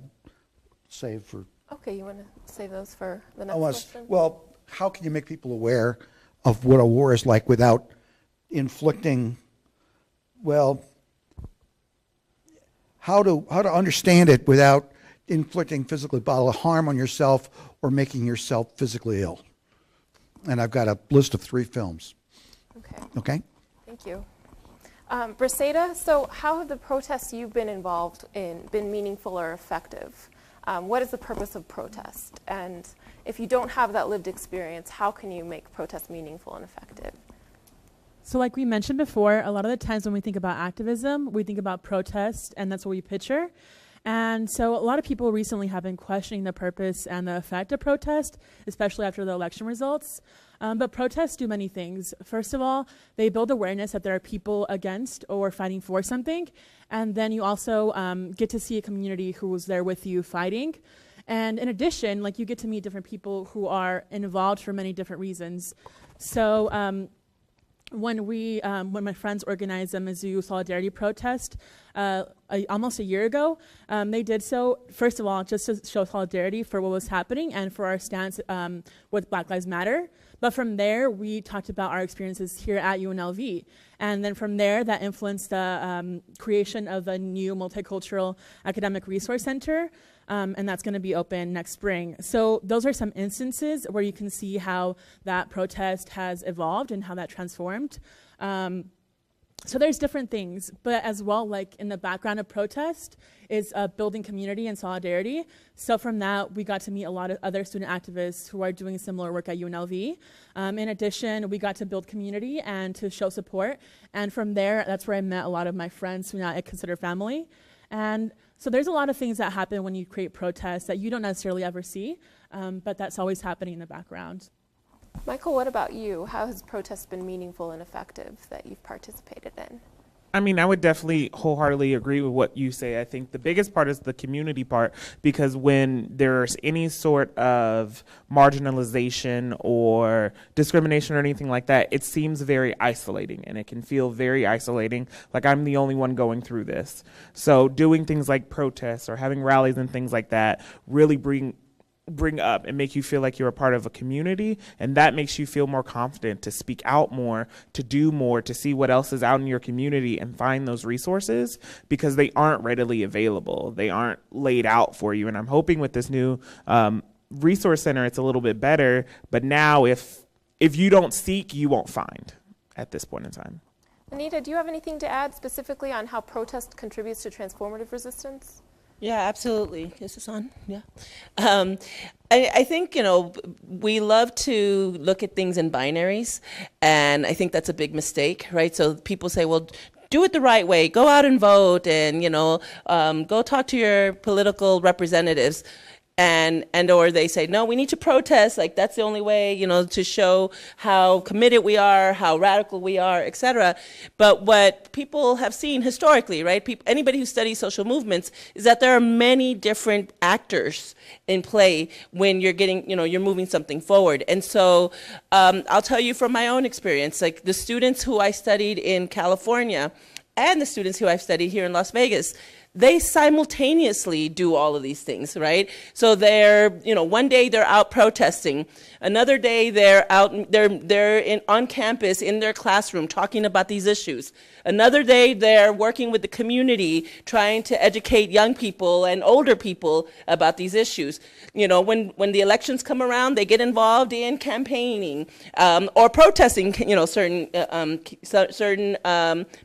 save for. Okay, you want to save those for the next question? Well, how can you make people aware of what a war is like without inflicting, how to understand it without inflicting physically bodily harm on yourself or making yourself physically ill? And I've got a list of 3 films. Okay? Thank you. Briseida, so how have the protests you've been involved in been meaningful or effective? What is the purpose of protest? And if you don't have that lived experience, how can you make protest meaningful and effective? So like we mentioned before, a lot of the times when we think about activism, we think about protest, and that's what we picture. And so a lot of people recently have been questioning the purpose and the effect of protest, especially after the election results. But protests do many things. First of all, they build awareness that there are people against or fighting for something. And then you also get to see a community who was there with you fighting. And in addition, you get to meet different people who are involved for many different reasons. So when my friends organized the Mizzou Solidarity protest almost a year ago, they did so, first of all, just to show solidarity for what was happening and for our stance with Black Lives Matter. But from there, we talked about our experiences here at UNLV. And then from there, that influenced the creation of a new multicultural academic resource center and that's going to be open next spring. So those are some instances where you can see how that protest has evolved and how that transformed. So there's different things, but as well, like in the background of protest is building community and solidarity. So from that, we got to meet a lot of other student activists who are doing similar work at UNLV. In addition, we got to build community and to show support. And from there, that's where I met a lot of my friends who now I consider family. And so there's a lot of things that happen when you create protests that you don't necessarily ever see, but that's always happening in the background. Michael, what about you? How has protest been meaningful and effective that you've participated in? I mean, I would definitely wholeheartedly agree with what you say. I think the biggest part is the community part, because when there's any sort of marginalization or discrimination or anything like that, it seems very isolating, and it can feel very isolating, like I'm the only one going through this. So doing things like protests or having rallies and things like that really bring up and make you feel like you're a part of a community, and that makes you feel more confident to speak out more, to do more, to see what else is out in your community and find those resources, because they aren't readily available. They aren't laid out for you. And I'm hoping with this new resource center, it's a little bit better. But now if you don't seek, you won't find at this point in time. Anita, do you have anything to add specifically on how protest contributes to transformative resistance? Yeah, absolutely. Is this on? Yeah. I think, we love to look at things in binaries, and I think that's a big mistake, right? So people say, well, do it the right way. Go out and vote, and, go talk to your political representatives. And or they say, no, we need to protest, like that's the only way, to show how committed we are, how radical we are, et cetera. But what people have seen historically, right, anybody who studies social movements, is that there are many different actors in play when you're getting, you're moving something forward. And so I'll tell you from my own experience, like the students who I studied in California and the students who I've studied here in Las Vegas, they simultaneously do all of these things, right? So they're, one day they're out protesting, another day they're out, on campus in their classroom talking about these issues. Another day they're working with the community, trying to educate young people and older people about these issues. When the elections come around, they get involved in campaigning or protesting, certain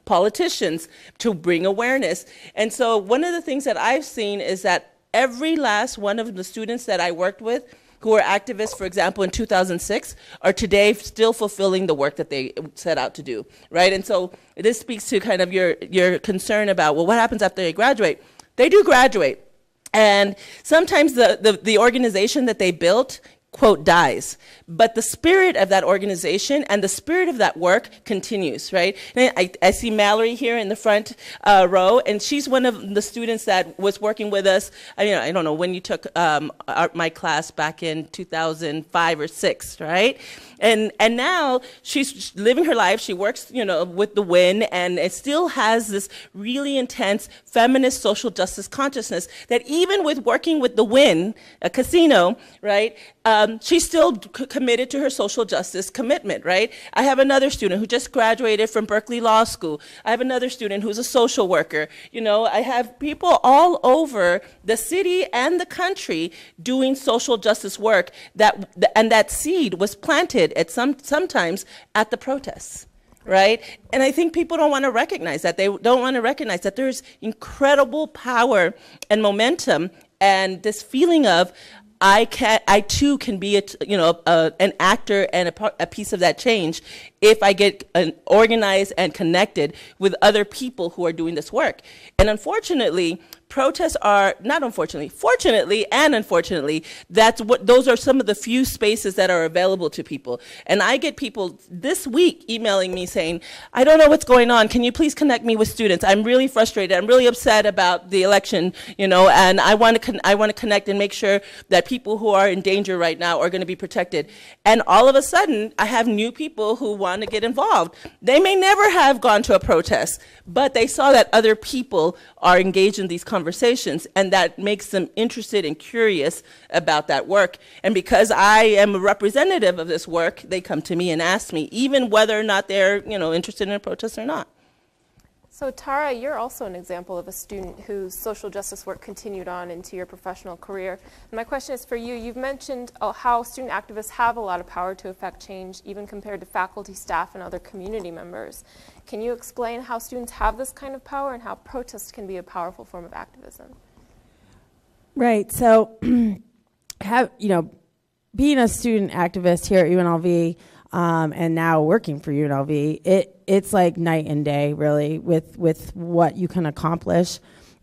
politicians to bring awareness. And so one of the things that I've seen is that every last one of the students that I worked with who were activists, for example, in 2006, are today still fulfilling the work that they set out to do, right? And so this speaks to kind of your concern about, well, what happens after they graduate? They do graduate. And sometimes the organization that they built, quote, dies. But the spirit of that organization and the spirit of that work continues, right? And I see Mallory here in the front row, and she's one of the students that was working with us. I don't know when you took my class back in 2005 or 6, right? And now she's living her life. She works, with the WIN, and it still has this really intense feminist social justice consciousness that even with working with the WIN, a casino, right, she's still committed to her social justice commitment, right? I have another student who just graduated from Berkeley Law School. I have another student who's a social worker. I have people all over the city and the country doing social justice work, and that seed was planted at sometimes at the protests. Right? And I think people don't want to recognize that. They don't want to recognize that there's incredible power and momentum and this feeling of, I too can be an actor and a piece of that change if I get organized and connected with other people who are doing this work. And unfortunately, protests are, fortunately and unfortunately, those are some of the few spaces that are available to people. And I get people this week emailing me saying, I don't know what's going on. Can you please connect me with students? I'm really frustrated. I'm really upset about the election, and I want to connect and make sure that people who are in danger right now are going to be protected. And all of a sudden, I have new people who want to get involved. They may never have gone to a protest, but they saw that other people are engaged in these conversations, and that makes them interested and curious about that work. And because I am a representative of this work, they come to me and ask me, even whether or not they're interested in a protest or not. So Tara, you're also an example of a student whose social justice work continued on into your professional career. And my question is for you. You've mentioned how student activists have a lot of power to affect change, even compared to faculty, staff, and other community members. Can you explain how students have this kind of power and how protest can be a powerful form of activism? Right. So, being a student activist here at UNLV and now working for UNLV, it's like night and day, really, with what you can accomplish.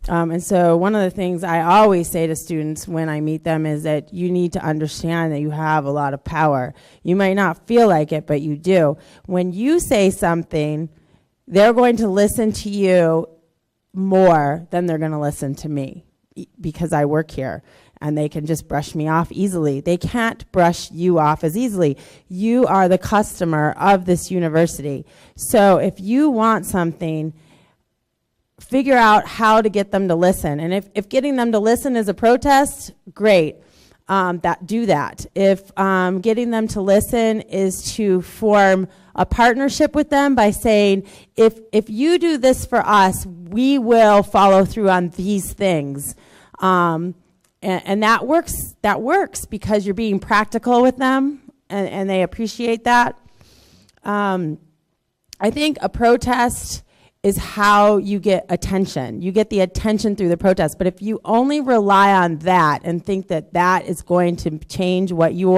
And so one of the things I always say to students when I meet them is that you need to understand that you have a lot of power. You might not feel like it, but you do. When you say something, they're going to listen to you more than they're going to listen to me because I work here. And they can just brush me off easily. They can't brush you off as easily. You are the customer of this university. So if you want something, figure out how to get them to listen. And if getting them to listen is a protest, great. Do that. If getting them to listen is to form a partnership with them by saying, if you do this for us, we will follow through on these things. And that works because you're being practical with them, and they appreciate that. I think a protest is how you get attention. You get the attention through the protest. But if you only rely on that and think that that is going to change what you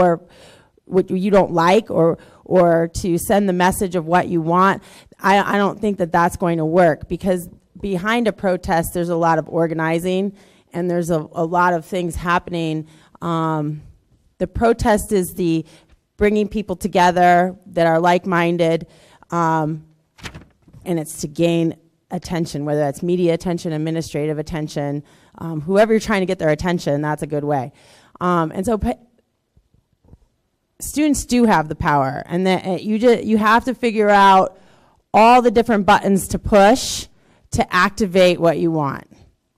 don't like or to send the message of what you want, I don't think that that's going to work, because behind a protest there's a lot of organizing. And there's a lot of things happening. The protest is the bringing people together that are like-minded, and it's to gain attention, whether that's media attention, administrative attention, whoever you're trying to get their attention, that's a good way. And so students do have the power, and that you have to figure out all the different buttons to push to activate what you want.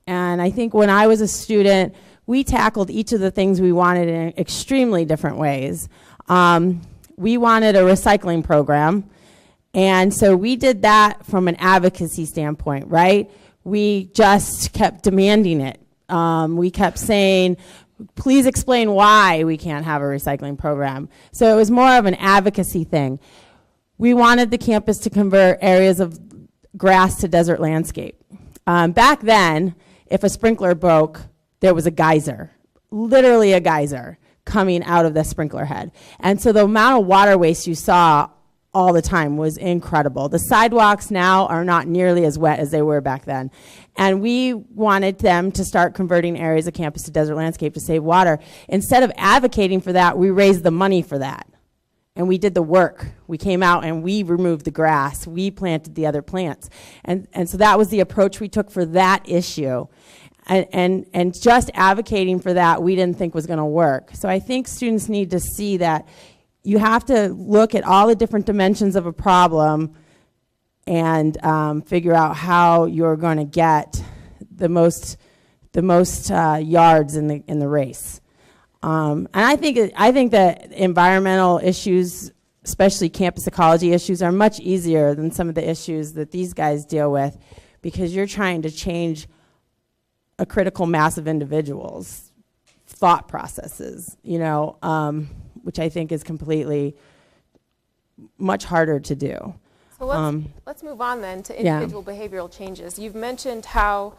And I think when I was a student, we tackled each of the things we wanted in extremely different ways. We wanted a recycling program, and so we did that from an advocacy standpoint, right? We just kept demanding it. We kept saying, please explain why we can't have a recycling program. So it was more of an advocacy thing. We wanted the campus to convert areas of grass to desert landscape. Back then, if a sprinkler broke, there was a geyser, literally a geyser, coming out of the sprinkler head. And so the amount of water waste you saw all the time was incredible. The sidewalks now are not nearly as wet as they were back then. And we wanted them to start converting areas of campus to desert landscape to save water. Instead of advocating for that, we raised the money for that. And we did the work. We came out and we removed the grass. We planted the other plants. And so that was the approach we took for that issue. And just advocating for that, we didn't think was going to work. So I think students need to see that you have to look at all the different dimensions of a problem and figure out how you're going to get the most yards in the race. And I think that environmental issues, especially campus ecology issues, are much easier than some of the issues that these guys deal with, because you're trying to change a critical mass of individuals' thought processes, which I think is completely much harder to do. So let's move on then to individual behavioral changes. You've mentioned how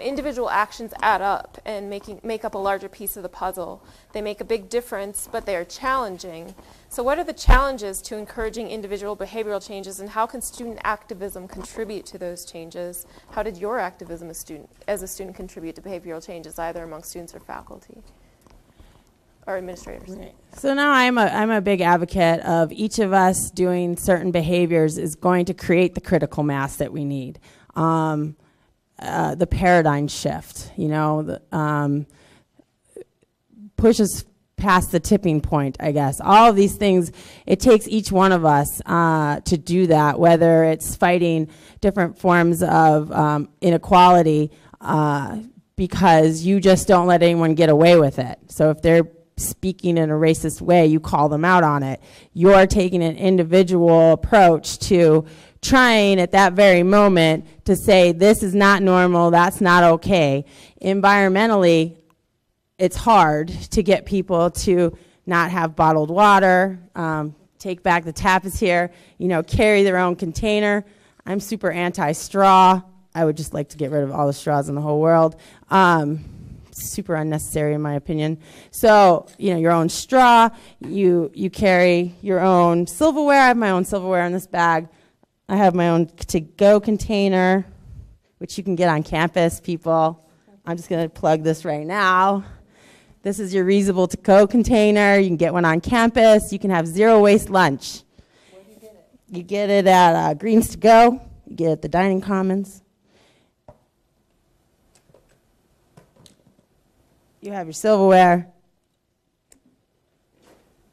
individual actions add up and make up a larger piece of the puzzle. They make a big difference, but they are challenging. So what are the challenges to encouraging individual behavioral changes, and how can student activism contribute to those changes? How did your activism as a student contribute to behavioral changes, either among students or faculty? Or administrators. Right. So now I'm a big advocate of each of us doing certain behaviors is going to create the critical mass that we need. The paradigm shift, pushes past the tipping point, I guess. All of these things, it takes each one of us to do that, whether it's fighting different forms of inequality because you just don't let anyone get away with it. So if they're speaking in a racist way, you call them out on it. You're taking an individual approach to trying at that very moment to say this is not normal, that's not okay. Environmentally, it's hard to get people to not have bottled water, take back the tap is here, carry their own container. I'm super anti-straw. I would just like to get rid of all the straws in the whole world. Super unnecessary in my opinion. So, your own straw, you carry your own silverware. I have my own silverware in this bag. I have my own to-go container, which you can get on campus, people. I'm just going to plug this right now. This is your reusable to-go container. You can get one on campus. You can have zero waste lunch. Where do you get it? You get it at Greens to Go. You get it at the Dining Commons. You have your silverware.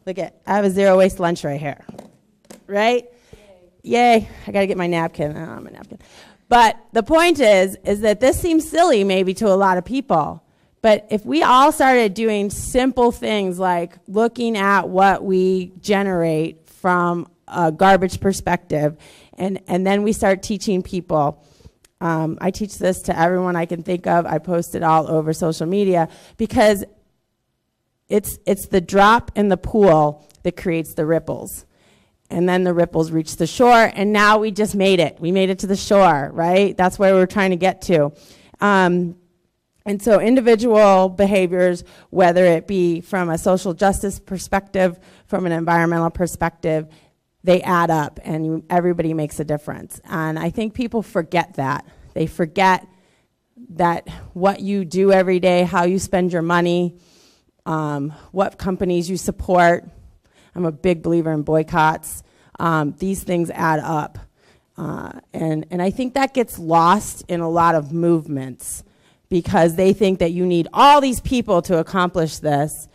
Look at, I have a zero waste lunch right here. Right? Yay. I got to get my napkin. I don't have my napkin. But the point is that this seems silly maybe to a lot of people. But if we all started doing simple things like looking at what we generate from a garbage perspective, and then we start teaching people. I teach this to everyone I can think of. I post it all over social media because it's the drop in the pool that creates the ripples. And then the ripples reach the shore, and now we just made it. We made it to the shore, right? That's where we're trying to get to. And so individual behaviors, whether it be from a social justice perspective, from an environmental perspective, they add up and everybody makes a difference. And I think people forget that. They forget that what you do every day, how you spend your money, what companies you support. I'm a big believer in boycotts. These things add up. And I think that gets lost in a lot of movements because they think that you need all these people to accomplish this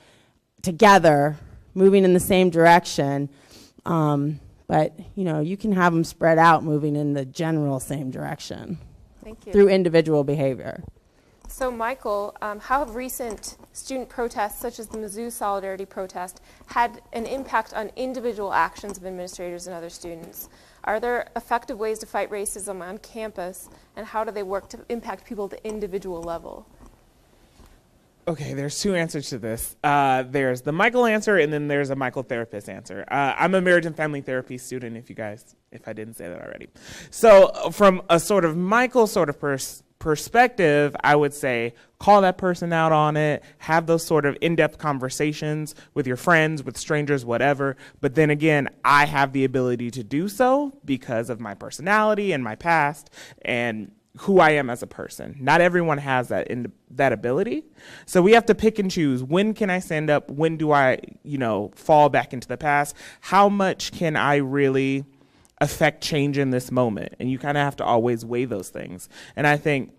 together, moving in the same direction. But, you can have them spread out moving in the general same direction. Thank you. Through individual behavior. So, Michael, how have recent student protests, such as the Mizzou Solidarity Protest, had an impact on individual actions of administrators and other students? Are there effective ways to fight racism on campus, and how do they work to impact people at the individual level? Okay, there's two answers to this. There's the Michael answer, and then there's a Michael therapist answer. I'm a marriage and family therapy student, if I didn't say that already. So from a sort of Michael sort of perspective, I would say call that person out on it, have those sort of in-depth conversations with your friends, with strangers, whatever. But then again, I have the ability to do so because of my personality and my past and who I am as a person. Not everyone has that ability. So we have to pick and choose. When can I stand up? When do I, fall back into the past? How much can I really affect change in this moment? And you kind of have to always weigh those things. And I think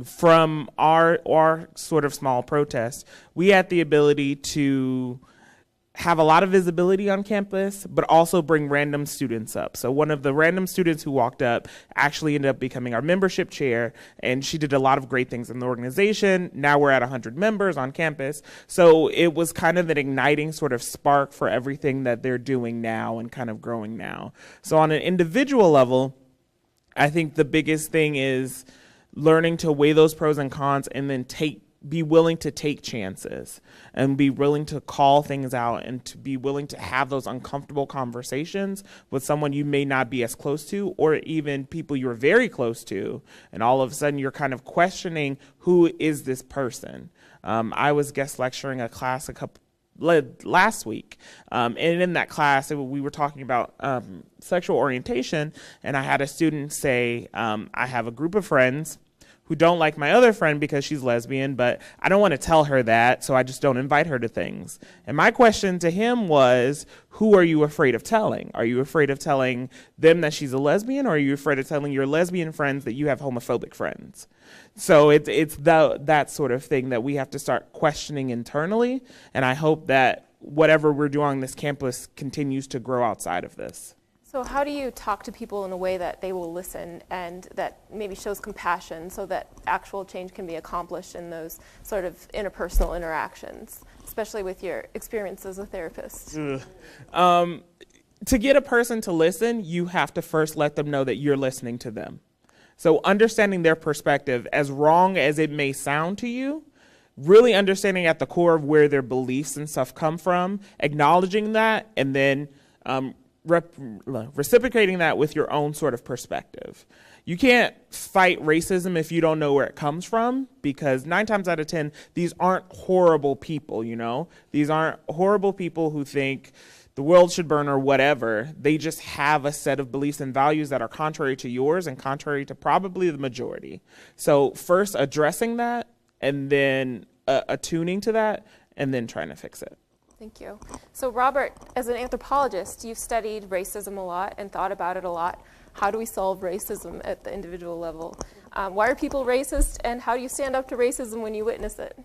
from our sort of small protest, we had the ability to have a lot of visibility on campus, but also bring random students up. So one of the random students who walked up actually ended up becoming our membership chair, and she did a lot of great things in the organization. Now we're at 100 members on campus. So it was kind of an igniting sort of spark for everything that they're doing now and kind of growing now. So on an individual level, I think the biggest thing is learning to weigh those pros and cons and then be willing to take chances and be willing to call things out and to be willing to have those uncomfortable conversations with someone you may not be as close to, or even people you're very close to. And all of a sudden you're kind of questioning, who is this person? I was guest lecturing a class last week. And in that class, we were talking about sexual orientation. And I had a student say, I have a group of friends who don't like my other friend because she's lesbian, but I don't want to tell her that, so I just don't invite her to things. And my question to him was, who are you afraid of telling? Are you afraid of telling them that she's a lesbian, or are you afraid of telling your lesbian friends that you have homophobic friends? So it's that sort of thing that we have to start questioning internally, and I hope that whatever we're doing on this campus continues to grow outside of this. So how do you talk to people in a way that they will listen and that maybe shows compassion so that actual change can be accomplished in those sort of interpersonal interactions, especially with your experience as a therapist? to get a person to listen, you have to first let them know that you're listening to them. So understanding their perspective, as wrong as it may sound to you, really understanding at the core of where their beliefs and stuff come from, acknowledging that, and then reciprocating that with your own sort of perspective. You can't fight racism if you don't know where it comes from, because 9 times out of 10, these aren't horrible people, you know? These aren't horrible people who think the world should burn or whatever. They just have a set of beliefs and values that are contrary to yours and contrary to probably the majority. So first addressing that, and then attuning to that, and then trying to fix it. Thank you. So Robert, as an anthropologist, you've studied racism a lot and thought about it a lot. How do we solve racism at the individual level? Why are people racist, and how do you stand up to racism when you witness it?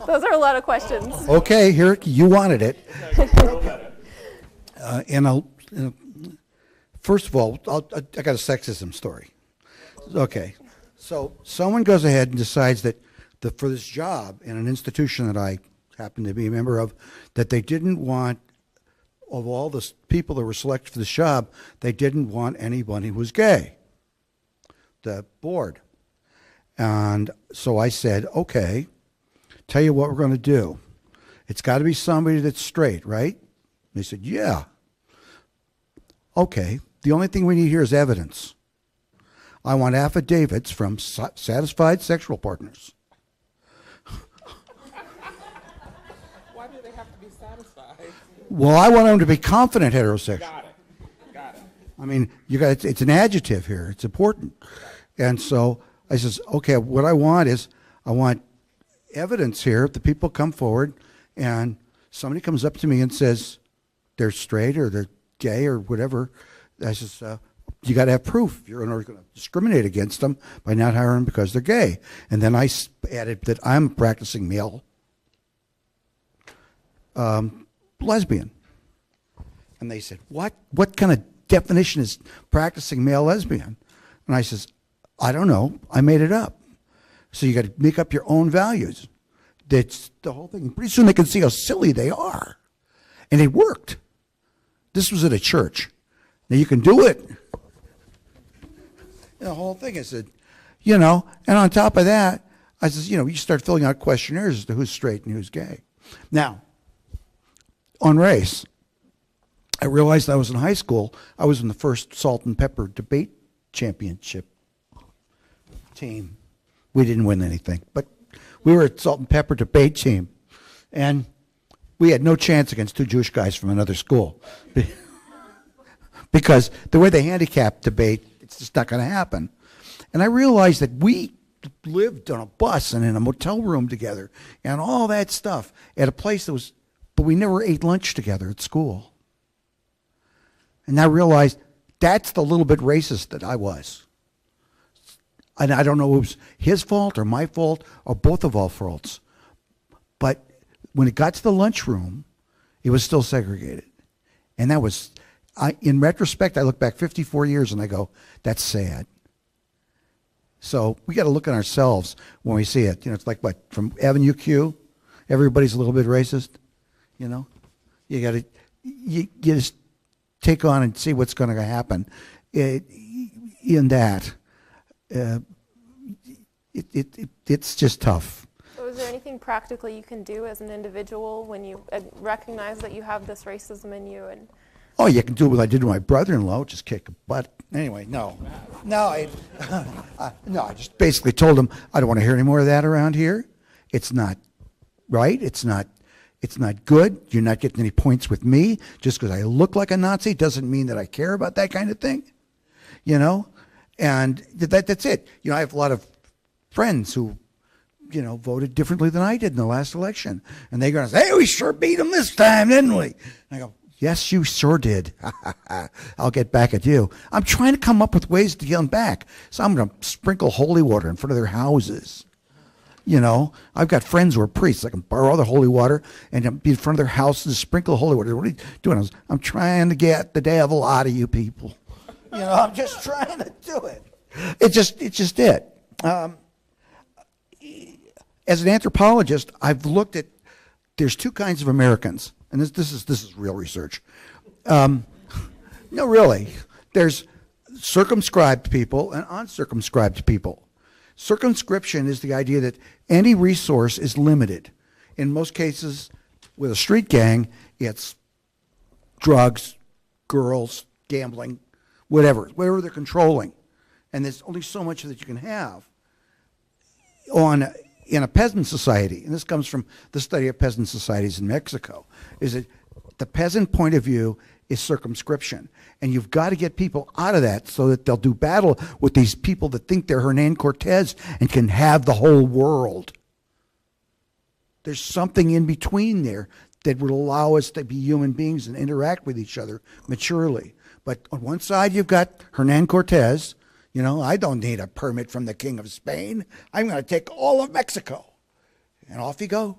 Those are a lot of questions. Okay, here, you wanted it. First of all, I got a sexism story. Okay, so someone goes ahead and decides that for this job in an institution that I happen to be a member of, that they didn't want, of all the people that were selected for this job, they didn't want anybody who was gay, the board. And so I said, okay, tell you what we're going to do. It's got to be somebody that's straight, right? They said, yeah. Okay, the only thing we need here is evidence. I want affidavits from satisfied sexual partners. Why do they have to be satisfied? Well, I want them to be confident heterosexual. Got it. I mean, it's an adjective here. It's important. And so I says, okay, what I want is, I want evidence here. If the people come forward and somebody comes up to me and says they're straight or they're gay or whatever, I says, you got to have proof. You're going to discriminate against them by not hiring them because they're gay. And then I added that I'm practicing male lesbian. And they said, what kind of definition is practicing male lesbian? And I says, I don't know. I made it up. So you got to make up your own values. That's the whole thing. Pretty soon they can see how silly they are. And it worked. This was at a church. Now you can do it. And the whole thing, I said, and on top of that, I says, you start filling out questionnaires as to who's straight and who's gay. Now, on race, I realized I was in high school. I was in the first salt and pepper debate championship team. We didn't win anything, but we were at salt and pepper debate team. And we had no chance against 2 Jewish guys from another school. Because the way they handicap debate, it's just not going to happen. And I realized that we lived on a bus and in a motel room together and all that stuff at a place that was, but we never ate lunch together at school. And I realized that's the little bit racist that I was. And I don't know if it was his fault or my fault or both of our faults. But when it got to the lunchroom, it was still segregated. And that was, in retrospect, I look back 54 years and I go, that's sad. So we got to look at ourselves when we see it. It's like what, from Avenue Q, everybody's a little bit racist. You got to, you just take on and see what's going to happen. In that, it's just tough. So is there anything practically you can do as an individual when you recognize that you have this racism in you? And oh, you can do what I did to my brother-in-law, just kick a butt. Anyway, no, I just basically told him I don't want to hear any more of that around here. It's not right. It's not good. You're not getting any points with me. Just because I look like a Nazi doesn't mean that I care about that kind of thing. And that's it. I have a lot of friends who, voted differently than I did in the last election. And they're going to say, hey, we sure beat them this time, didn't we? And I go, yes, you sure did. I'll get back at you. I'm trying to come up with ways to get them back. So I'm going to sprinkle holy water in front of their houses. I've got friends who are priests. I can borrow the holy water and be in front of their houses and sprinkle holy water. What are you doing? I'm trying to get the devil out of you people. I'm just trying to do it. It's just it. As an anthropologist, I've looked at, there's 2 kinds of Americans, and this is real research. No, really. There's circumscribed people and uncircumscribed people. Circumscription is the idea that any resource is limited. In most cases, with a street gang, it's drugs, girls, gambling, whatever they're controlling. And there's only so much that you can have in a peasant society. And this comes from the study of peasant societies in Mexico, is that the peasant point of view is circumscription. And you've got to get people out of that so that they'll do battle with these people that think they're Hernan Cortez and can have the whole world. There's something in between there that would allow us to be human beings and interact with each other maturely. But on one side, you've got Hernan Cortez. You know, I don't need a permit from the King of Spain. I'm going to take all of Mexico. And off he goes.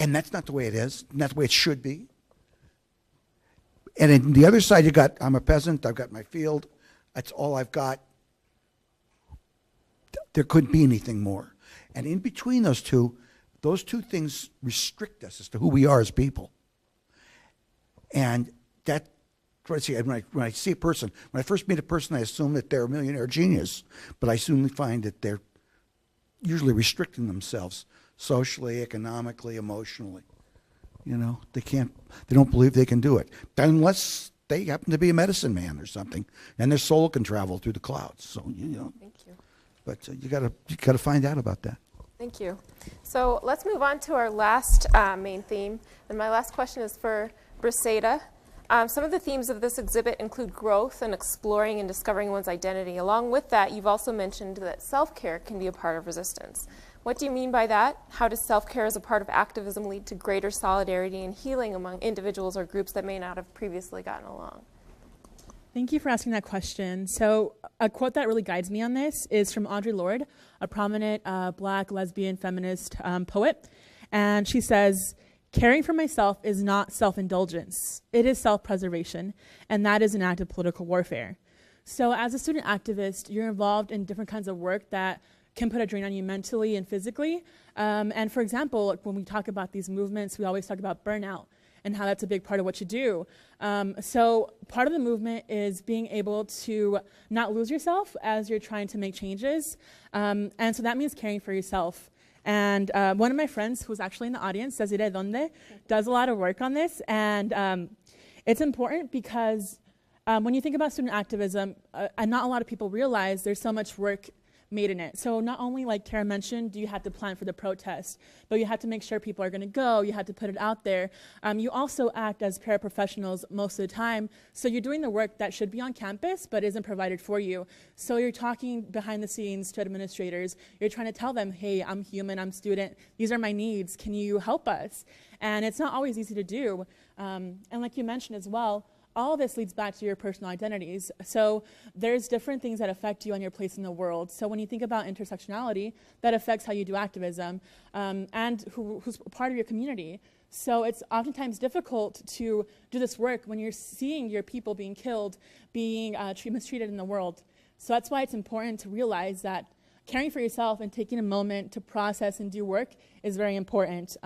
And that's not the way it is. Not the way it should be. And on the other side, you got, I'm a peasant. I've got my field. That's all I've got. There couldn't be anything more. And in between those two things restrict us as to who we are as people. And that, when I see a person, when I first meet a person, I assume that they're a millionaire genius, but I soon find that they're usually restricting themselves socially, economically, emotionally. You know, they don't believe they can do it. Unless they happen to be a medicine man or something, and their soul can travel through the clouds. So, you know. Thank you. But you gotta find out about that. Thank you. So let's move on to our last main theme. And my last question is for Briseida. Some of the themes of this exhibit include growth and exploring and discovering one's identity. Along with that, you've also mentioned that self-care can be a part of resistance. What do you mean by that? How does self-care as a part of activism lead to greater solidarity and healing among individuals or groups that may not have previously gotten along? Thank you for asking that question. So a quote that really guides me on this is from Audre Lorde, a prominent Black, lesbian, feminist poet. And she says, "Caring for myself is not self-indulgence. It is self-preservation, and that is an act of political warfare." So as a student activist, you're involved in different kinds of work that can put a drain on you mentally and physically. And for example, when we talk about these movements, we always talk about burnout and how that's a big part of what you do. So part of the movement is being able to not lose yourself as you're trying to make changes. And so that means caring for yourself. And one of my friends who's actually in the audience, Desiree Donde, does a lot of work on this. And it's important because when you think about student activism, and not a lot of people realize there's so much work made in it. So not only, like Tara mentioned, do you have to plan for the protest, but you have to make sure people are going to go. You have to put it out there. You also act as paraprofessionals most of the time. So you're doing the work that should be on campus, but isn't provided for you. So you're talking behind the scenes to administrators. You're trying to tell them, hey, I'm human, I'm student. These are my needs. Can you help us? And it's not always easy to do. And like you mentioned as well, all of this leads back to your personal identities. So there's different things that affect you and your place in the world. So when you think about intersectionality, that affects how you do activism and who's part of your community. So it's oftentimes difficult to do this work when you're seeing your people being killed, being mistreated in the world. So that's why it's important to realize that caring for yourself and taking a moment to process and do work is very important.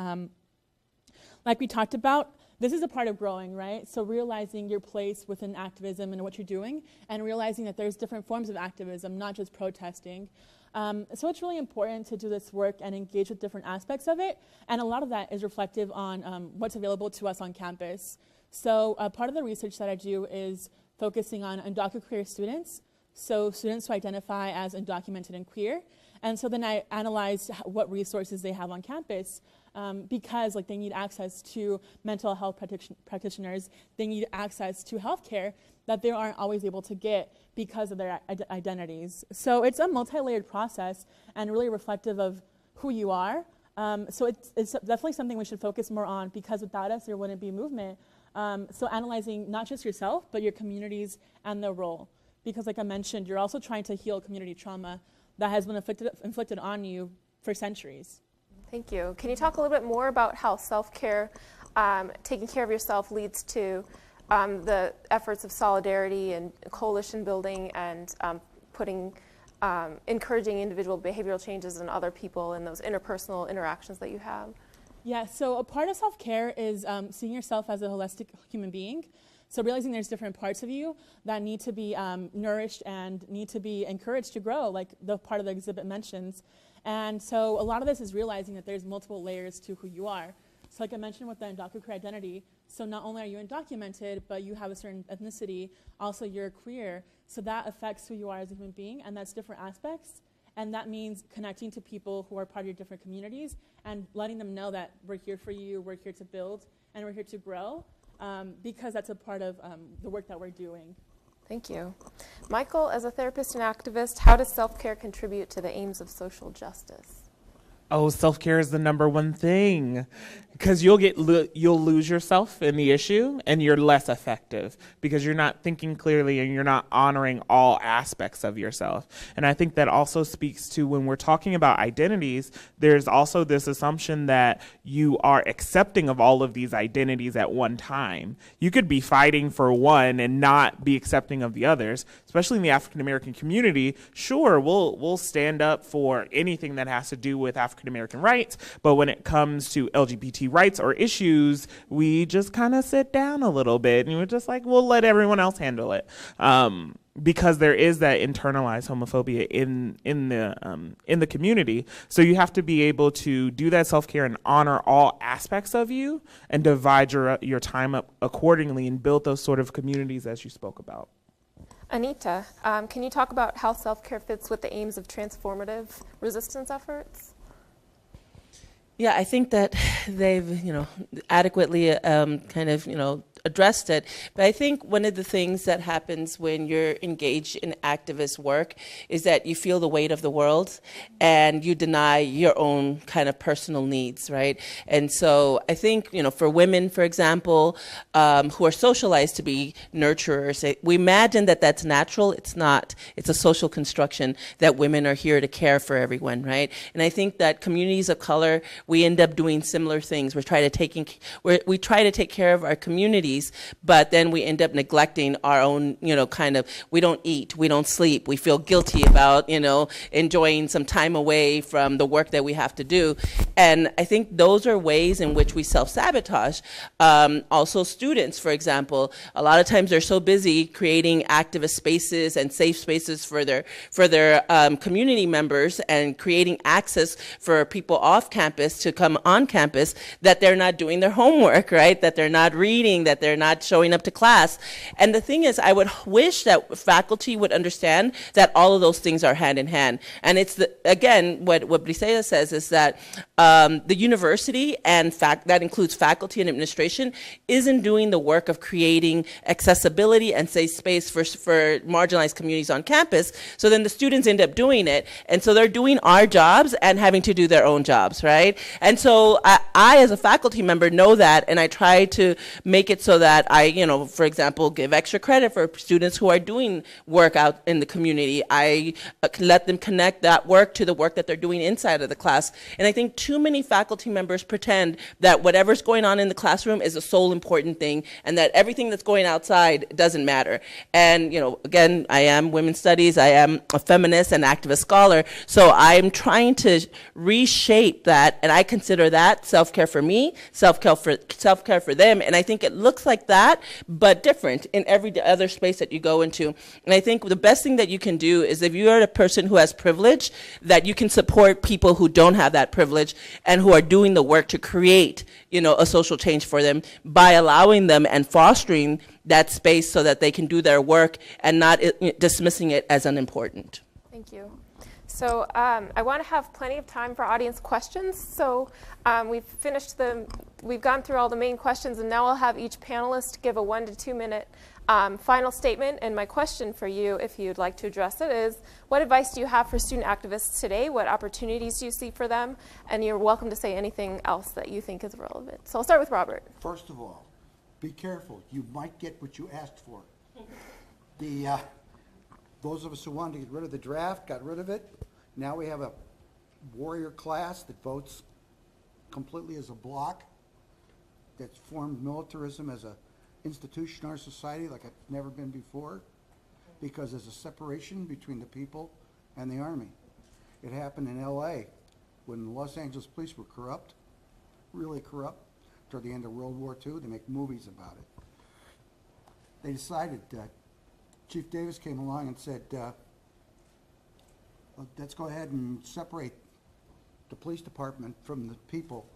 Like we talked about, this is a part of growing, right? So realizing your place within activism and what you're doing, and realizing that there's different forms of activism, not just protesting. So it's really important to do this work and engage with different aspects of it, and a lot of that is reflective on what's available to us on campus. So part of the research that I do is focusing on undocumented queer students, so students who identify as undocumented and queer, and so then I analyze what resources they have on campus. Because they need access to mental health practitioners, they need access to healthcare that they aren't always able to get because of their identities. So it's a multi-layered process and really reflective of who you are. So it's definitely something we should focus more on, because without us there wouldn't be movement. So analyzing not just yourself, but your communities and their role. Because like I mentioned, you're also trying to heal community trauma that has been inflicted on you for centuries. Thank you. Can you talk a little bit more about how self-care, taking care of yourself, leads to the efforts of solidarity and coalition building and encouraging individual behavioral changes in other people and those interpersonal interactions that you have? Yeah, so a part of self-care is seeing yourself as a holistic human being. So realizing there's different parts of you that need to be nourished and need to be encouraged to grow, like the part of the exhibit mentions. And so a lot of this is realizing that there's multiple layers to who you are. So like I mentioned with the undocumented queer identity, so not only are you undocumented, but you have a certain ethnicity, also you're queer. So that affects who you are as a human being, and that's different aspects. And that means connecting to people who are part of your different communities and letting them know that we're here for you, we're here to build, and we're here to grow, because that's a part of the work that we're doing. Thank you. Michael, as a therapist and activist, how does self-care contribute to the aims of social justice? Oh, self-care is the number one thing, because you'll lose yourself in the issue and you're less effective because you're not thinking clearly and you're not honoring all aspects of yourself. And I think that also speaks to when we're talking about identities, there's also this assumption that you are accepting of all of these identities at one time. You could be fighting for one and not be accepting of the others, especially in the African American community. Sure, we'll stand up for anything that has to do with African American rights, but when it comes to LGBT rights or issues, we just kind of sit down a little bit and we're just like, we'll let everyone else handle it. Because there is that internalized homophobia in the community. So you have to be able to do that self-care and honor all aspects of you and divide your time up accordingly and build those sort of communities as you spoke about. Anita, can you talk about how self-care fits with the aims of transformative resistance efforts? Yeah, I think that they've, adequately kind of, addressed it. But I think one of the things that happens when you're engaged in activist work is that you feel the weight of the world and you deny your own kind of personal needs, right? And so I think, for women, for example, who are socialized to be nurturers, we imagine that that's natural. It's not. It's a social construction that women are here to care for everyone, right? And I think that communities of color, we end up doing similar things. We try to take care of our communities, but then we end up neglecting our own, we don't eat, we don't sleep, we feel guilty about, enjoying some time away from the work that we have to do. And I think those are ways in which we self-sabotage. Also students, for example, a lot of times they're so busy creating activist spaces and safe spaces for their community members and creating access for people off campus to come on campus that they're not doing their homework, right? That they're not reading, that they're not showing up to class. And the thing is, I would wish that faculty would understand that all of those things are hand in hand. And it's, again, what Briseida says is that the university, and that includes faculty and administration, isn't doing the work of creating accessibility and safe space for marginalized communities on campus. So then the students end up doing it. And so they're doing our jobs and having to do their own jobs, right? And so I as a faculty member, know that, and I try to make it so that I, for example, give extra credit for students who are doing work out in the community. I let them connect that work to the work that they're doing inside of the class. And I think too many faculty members pretend that whatever's going on in the classroom is the sole important thing, and that everything that's going outside doesn't matter. And, again, I am women's studies, I am a feminist and activist scholar, so I'm trying to reshape that, and I consider that self-care for me, self-care for them, and I think it looks like that, but different in every other space that you go into. And I think the best thing that you can do is, if you are a person who has privilege, that you can support people who don't have that privilege and who are doing the work to create, a social change for them by allowing them and fostering that space so that they can do their work and not dismissing it as unimportant. Thank you. So I want to have plenty of time for audience questions. So we've gone through all the main questions, and now I'll have each panelist give a 1 to 2 minute final statement. And my question for you, if you'd like to address it, is what advice do you have for student activists today? What opportunities do you see for them? And you're welcome to say anything else that you think is relevant. So I'll start with Robert. First of all, be careful. You might get what you asked for. Those of us who wanted to get rid of the draft got rid of it. Now we have a warrior class that votes completely as a block, that's formed militarism as an institution in our society like it's never been before, because there's a separation between the people and the army. It happened in LA when the Los Angeles police were corrupt. really corrupt toward the end of World War II. They make movies about it. They decided, Chief Davis came along and said, let's go ahead and separate the police department from the people,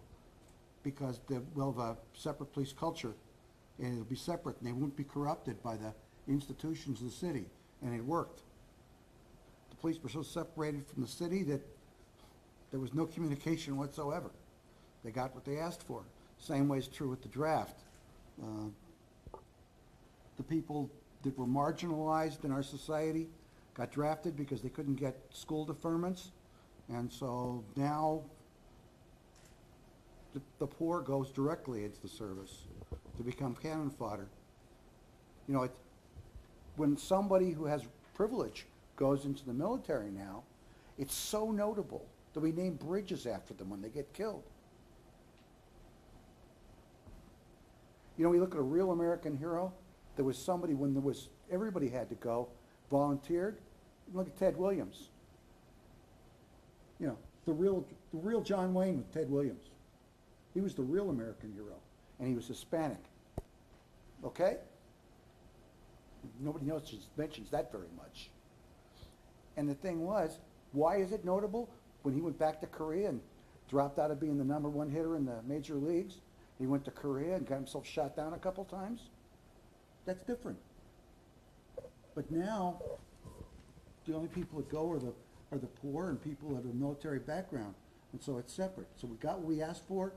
because we'll have a separate police culture, and it'll be separate, and they won't be corrupted by the institutions of the city. And it worked. The police were so separated from the city that there was no communication whatsoever. They got what they asked for. Same way is true with the draft. The people that were marginalized in our society got drafted because they couldn't get school deferments, and so now the poor goes directly into the service to become cannon fodder. You know, when somebody who has privilege goes into the military now, it's so notable that we name bridges after them when they get killed. You know, we look at a real American hero. There was somebody when everybody had to go, volunteered. Look at Ted Williams. You know, the real John Wayne with Ted Williams. He was the real American hero, and he was Hispanic. Okay? Nobody mentions that very much. And the thing was, why is it notable? When he went back to Korea and dropped out of being the #1 hitter in the major leagues, he went to Korea and got himself shot down a couple times. That's different. But now, the only people that go are the poor and people that have a military background, and so it's separate. So we got what we asked for,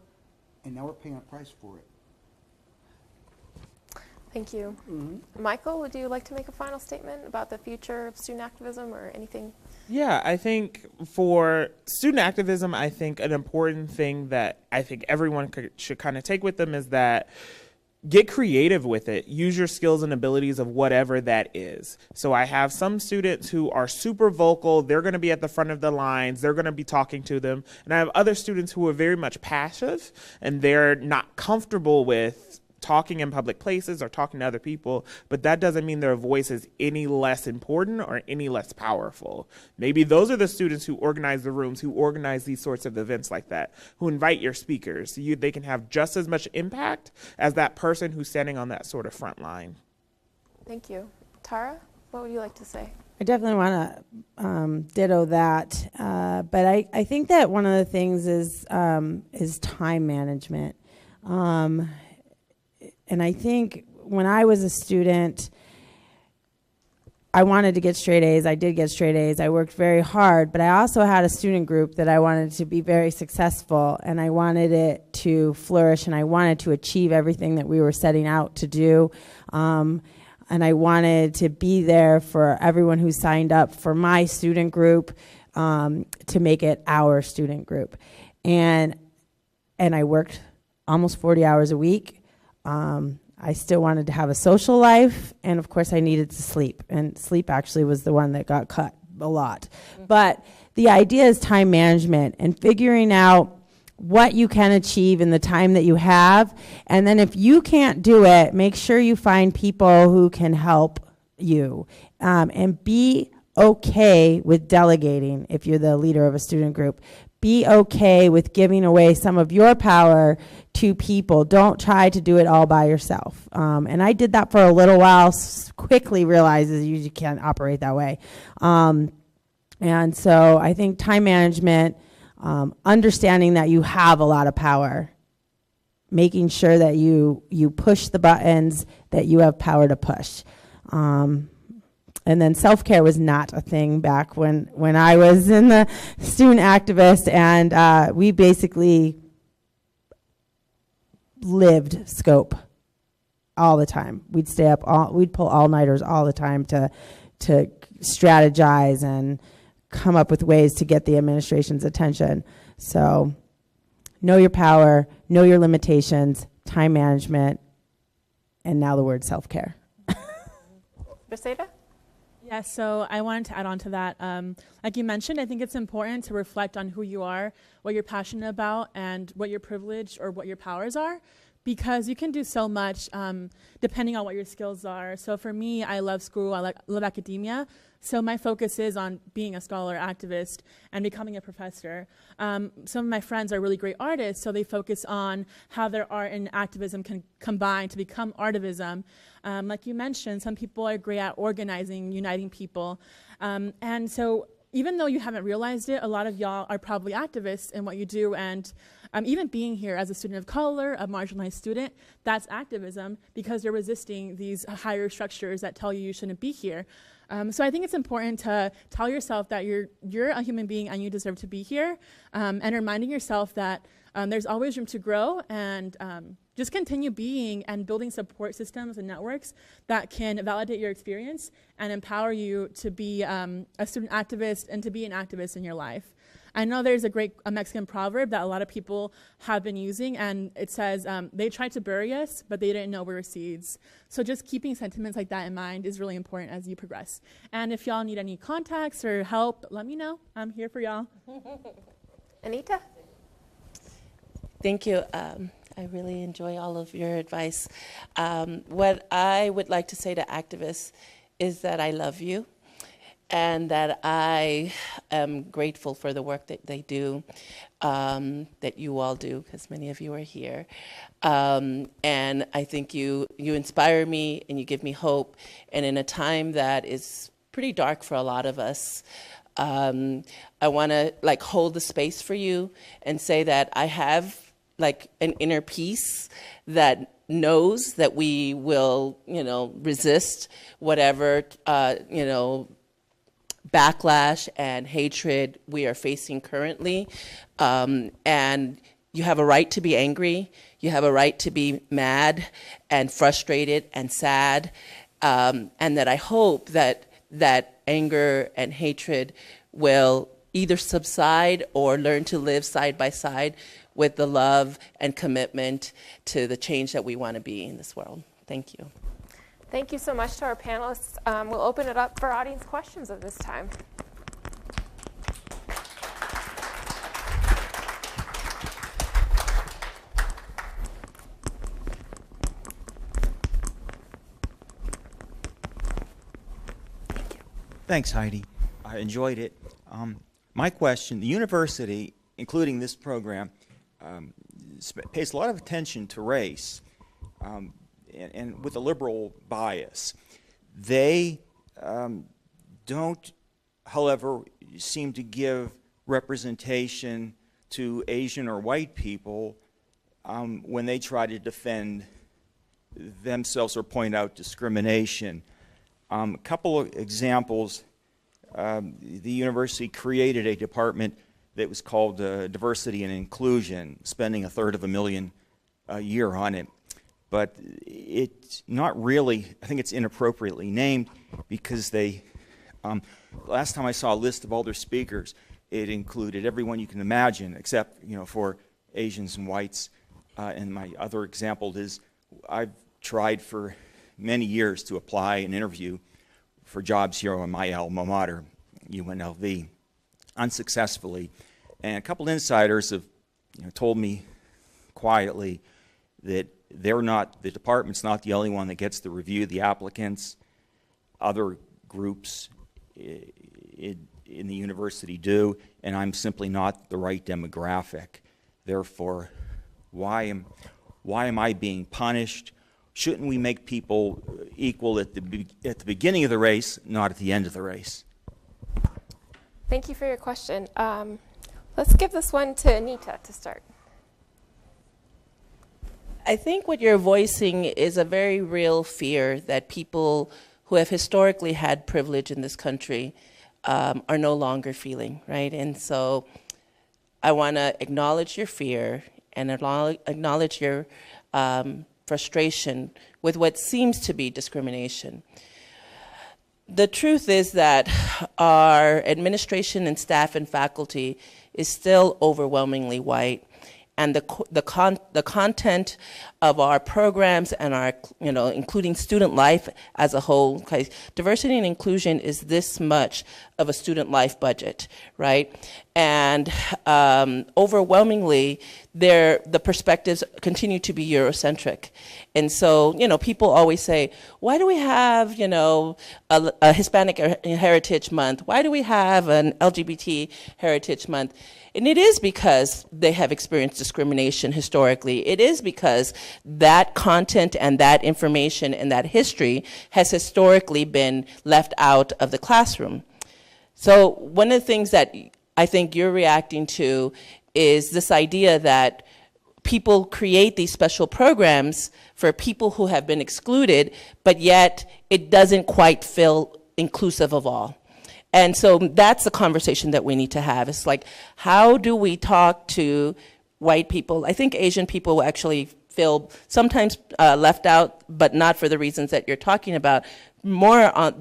and now we're paying a price for it. Thank you. Michael, would you like to make a final statement about the future of student activism or anything? Yeah, I think for student activism, I think an important thing that I think everyone should kind of take with them is that get creative with it. Use your skills and abilities of whatever that is. So I have some students who are super vocal. They're going to be at the front of the lines. They're going to be talking to them. And I have other students who are very much passive, and they're not comfortable with talking in public places or talking to other people, but that doesn't mean their voice is any less important or any less powerful. Maybe those are the students who organize the rooms, who organize these sorts of events like that, who invite your speakers. They can have just as much impact as that person who's standing on that sort of front line. Thank you. Tara, what would you like to say? I definitely want to ditto that, but I think that one of the things is time management. And I think when I was a student, I wanted to get straight A's. I did get straight A's. I worked very hard, but I also had a student group that I wanted to be very successful, and I wanted it to flourish, and I wanted to achieve everything that we were setting out to do. And I wanted to be there for everyone who signed up for my student group, to make it our student group. And I worked almost 40 hours a week. I still wanted to have a social life, and of course I needed to sleep, and sleep actually was the one that got cut a lot. But the idea is time management and figuring out what you can achieve in the time that you have, and then if you can't do it, make sure you find people who can help you, and be okay with delegating if you're the leader of a student group. Be okay with giving away some of your power to people. Don't try to do it all by yourself. And I did that for a little while, quickly realizes you can't operate that way. And so I think time management, understanding that you have a lot of power, making sure that you push the buttons that you have power to push. And then self-care was not a thing back when I was in the student activist, and we basically lived scope all the time. We'd stay up we'd pull all-nighters all the time to strategize and come up with ways to get the administration's attention. So know your power, know your limitations, time management, and now the word self-care. Berseda? Yeah, so I wanted to add on to that. Like you mentioned, I think it's important to reflect on who you are, what you're passionate about, and what your privilege or what your powers are. because you can do so much depending on what your skills are. So for me, I love school, I love academia. So my focus is on being a scholar, activist, and becoming a professor. Some of my friends are really great artists, so they focus on how their art and activism can combine to become artivism. Like you mentioned, some people are great at organizing, uniting people. And so even though you haven't realized it, a lot of y'all are probably activists in what you do, and even being here as a student of color, a marginalized student, that's activism because you're resisting these higher structures that tell you you shouldn't be here. So I think it's important to tell yourself that you're a human being and you deserve to be here, and reminding yourself that there's always room to grow, and just continue being and building support systems and networks that can validate your experience and empower you to be a student activist and to be an activist in your life. I know there's a Mexican proverb that a lot of people have been using, and it says, they tried to bury us, but they didn't know we were seeds. So just keeping sentiments like that in mind is really important as you progress. And if y'all need any contacts or help, let me know. I'm here for y'all. Anita? Thank you. I really enjoy all of your advice. What I would like to say to activists is that I love you, and that I am grateful for the work that they do, that you all do, because many of you are here. And I think you inspire me and you give me hope. And in a time that is pretty dark for a lot of us, I want to hold the space for you and say that I have an inner peace that knows that we will, resist whatever, backlash and hatred we are facing currently. And you have a right to be angry. You have a right to be mad and frustrated and sad. And that I hope that anger and hatred will either subside or learn to live side by side with the love and commitment to the change that we want to be in this world. Thank you. Thank you so much to our panelists. We'll open it up for audience questions at this time. Thanks, Heidi. I enjoyed it. My question, the university, including this program, pays a lot of attention to race, and with a liberal bias. They don't, however, seem to give representation to Asian or white people when they try to defend themselves or point out discrimination. A couple of examples. The university created a department that was called Diversity and Inclusion, spending $350,000 a year on it. But it's not really, I think it's inappropriately named because they, last time I saw a list of all their speakers, it included everyone you can imagine except, for Asians and whites. And my other example is I've tried for many years to apply and interview for jobs here on my alma mater, UNLV, unsuccessfully. And a couple insiders have told me quietly that the department's not the only one that gets to review the applicants. Other groups in the university do, and I'm simply not the right demographic. Therefore, why am I being punished? Shouldn't we make people equal at the beginning of the race, not at the end of the race? Thank you for your question. Let's give this one to Anita to start. I think what you're voicing is a very real fear that people who have historically had privilege in this country are no longer feeling, right? And so I want to acknowledge your fear and acknowledge your frustration with what seems to be discrimination. The truth is that our administration and staff and faculty is still overwhelmingly white, and the content of our programs and our, including student life as a whole, diversity and inclusion is this much of a student life budget, right? and overwhelmingly, the perspectives continue to be Eurocentric. And so, people always say, why do we have, a Hispanic Heritage Month? Why do we have an LGBT Heritage Month? And it is because they have experienced discrimination historically. It is because that content and that information and that history has historically been left out of the classroom. So one of the things that I think you're reacting to is this idea that people create these special programs for people who have been excluded, but yet it doesn't quite feel inclusive of all. And so that's the conversation that we need to have. It's like, how do we talk to white people? I think Asian people actually feel sometimes left out, but not for the reasons that you're talking about. More on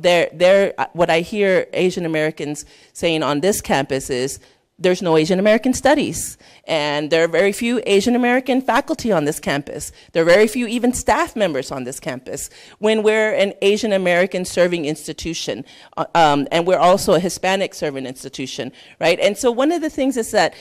what I hear Asian Americans saying on this campus is, there's no Asian American studies, and there are very few Asian American faculty on this campus. There are very few even staff members on this campus, when we're an Asian American serving institution, and we're also a Hispanic serving institution, right? And so one of the things is that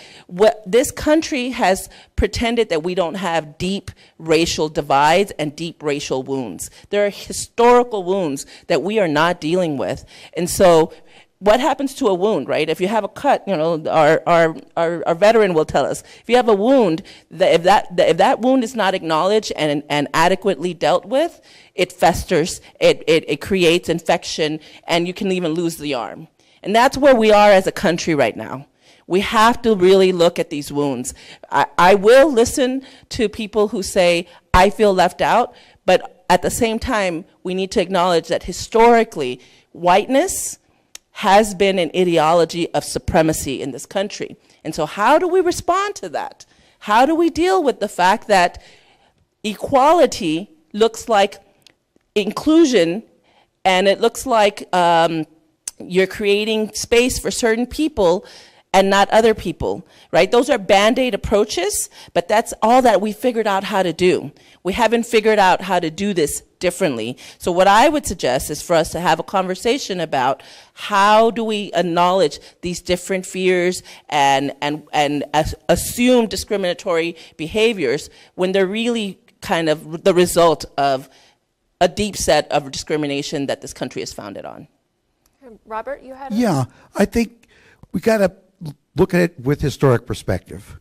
this country has pretended that we don't have deep racial divides and deep racial wounds. There are historical wounds that we are not dealing with. And so what happens to a wound, right? If you have a cut, our veteran will tell us, if you have a wound, if that wound is not acknowledged and adequately dealt with, it festers, it creates infection, and you can even lose the arm. And that's where we are as a country right now. We have to really look at these wounds. I will listen to people who say, I feel left out, but at the same time, we need to acknowledge that historically, whiteness has been an ideology of supremacy in this country. And so how do we respond to that? How do we deal with the fact that equality looks like inclusion, and it looks like you're creating space for certain people and not other people, right? Those are Band-Aid approaches, but that's all that we figured out how to do. We haven't figured out how to do this differently. So what I would suggest is for us to have a conversation about how do we acknowledge these different fears and assume discriminatory behaviors when they're really kind of the result of a deep set of discrimination that this country is founded on. Robert, you had Yeah, I think we got to look at it with historic perspective.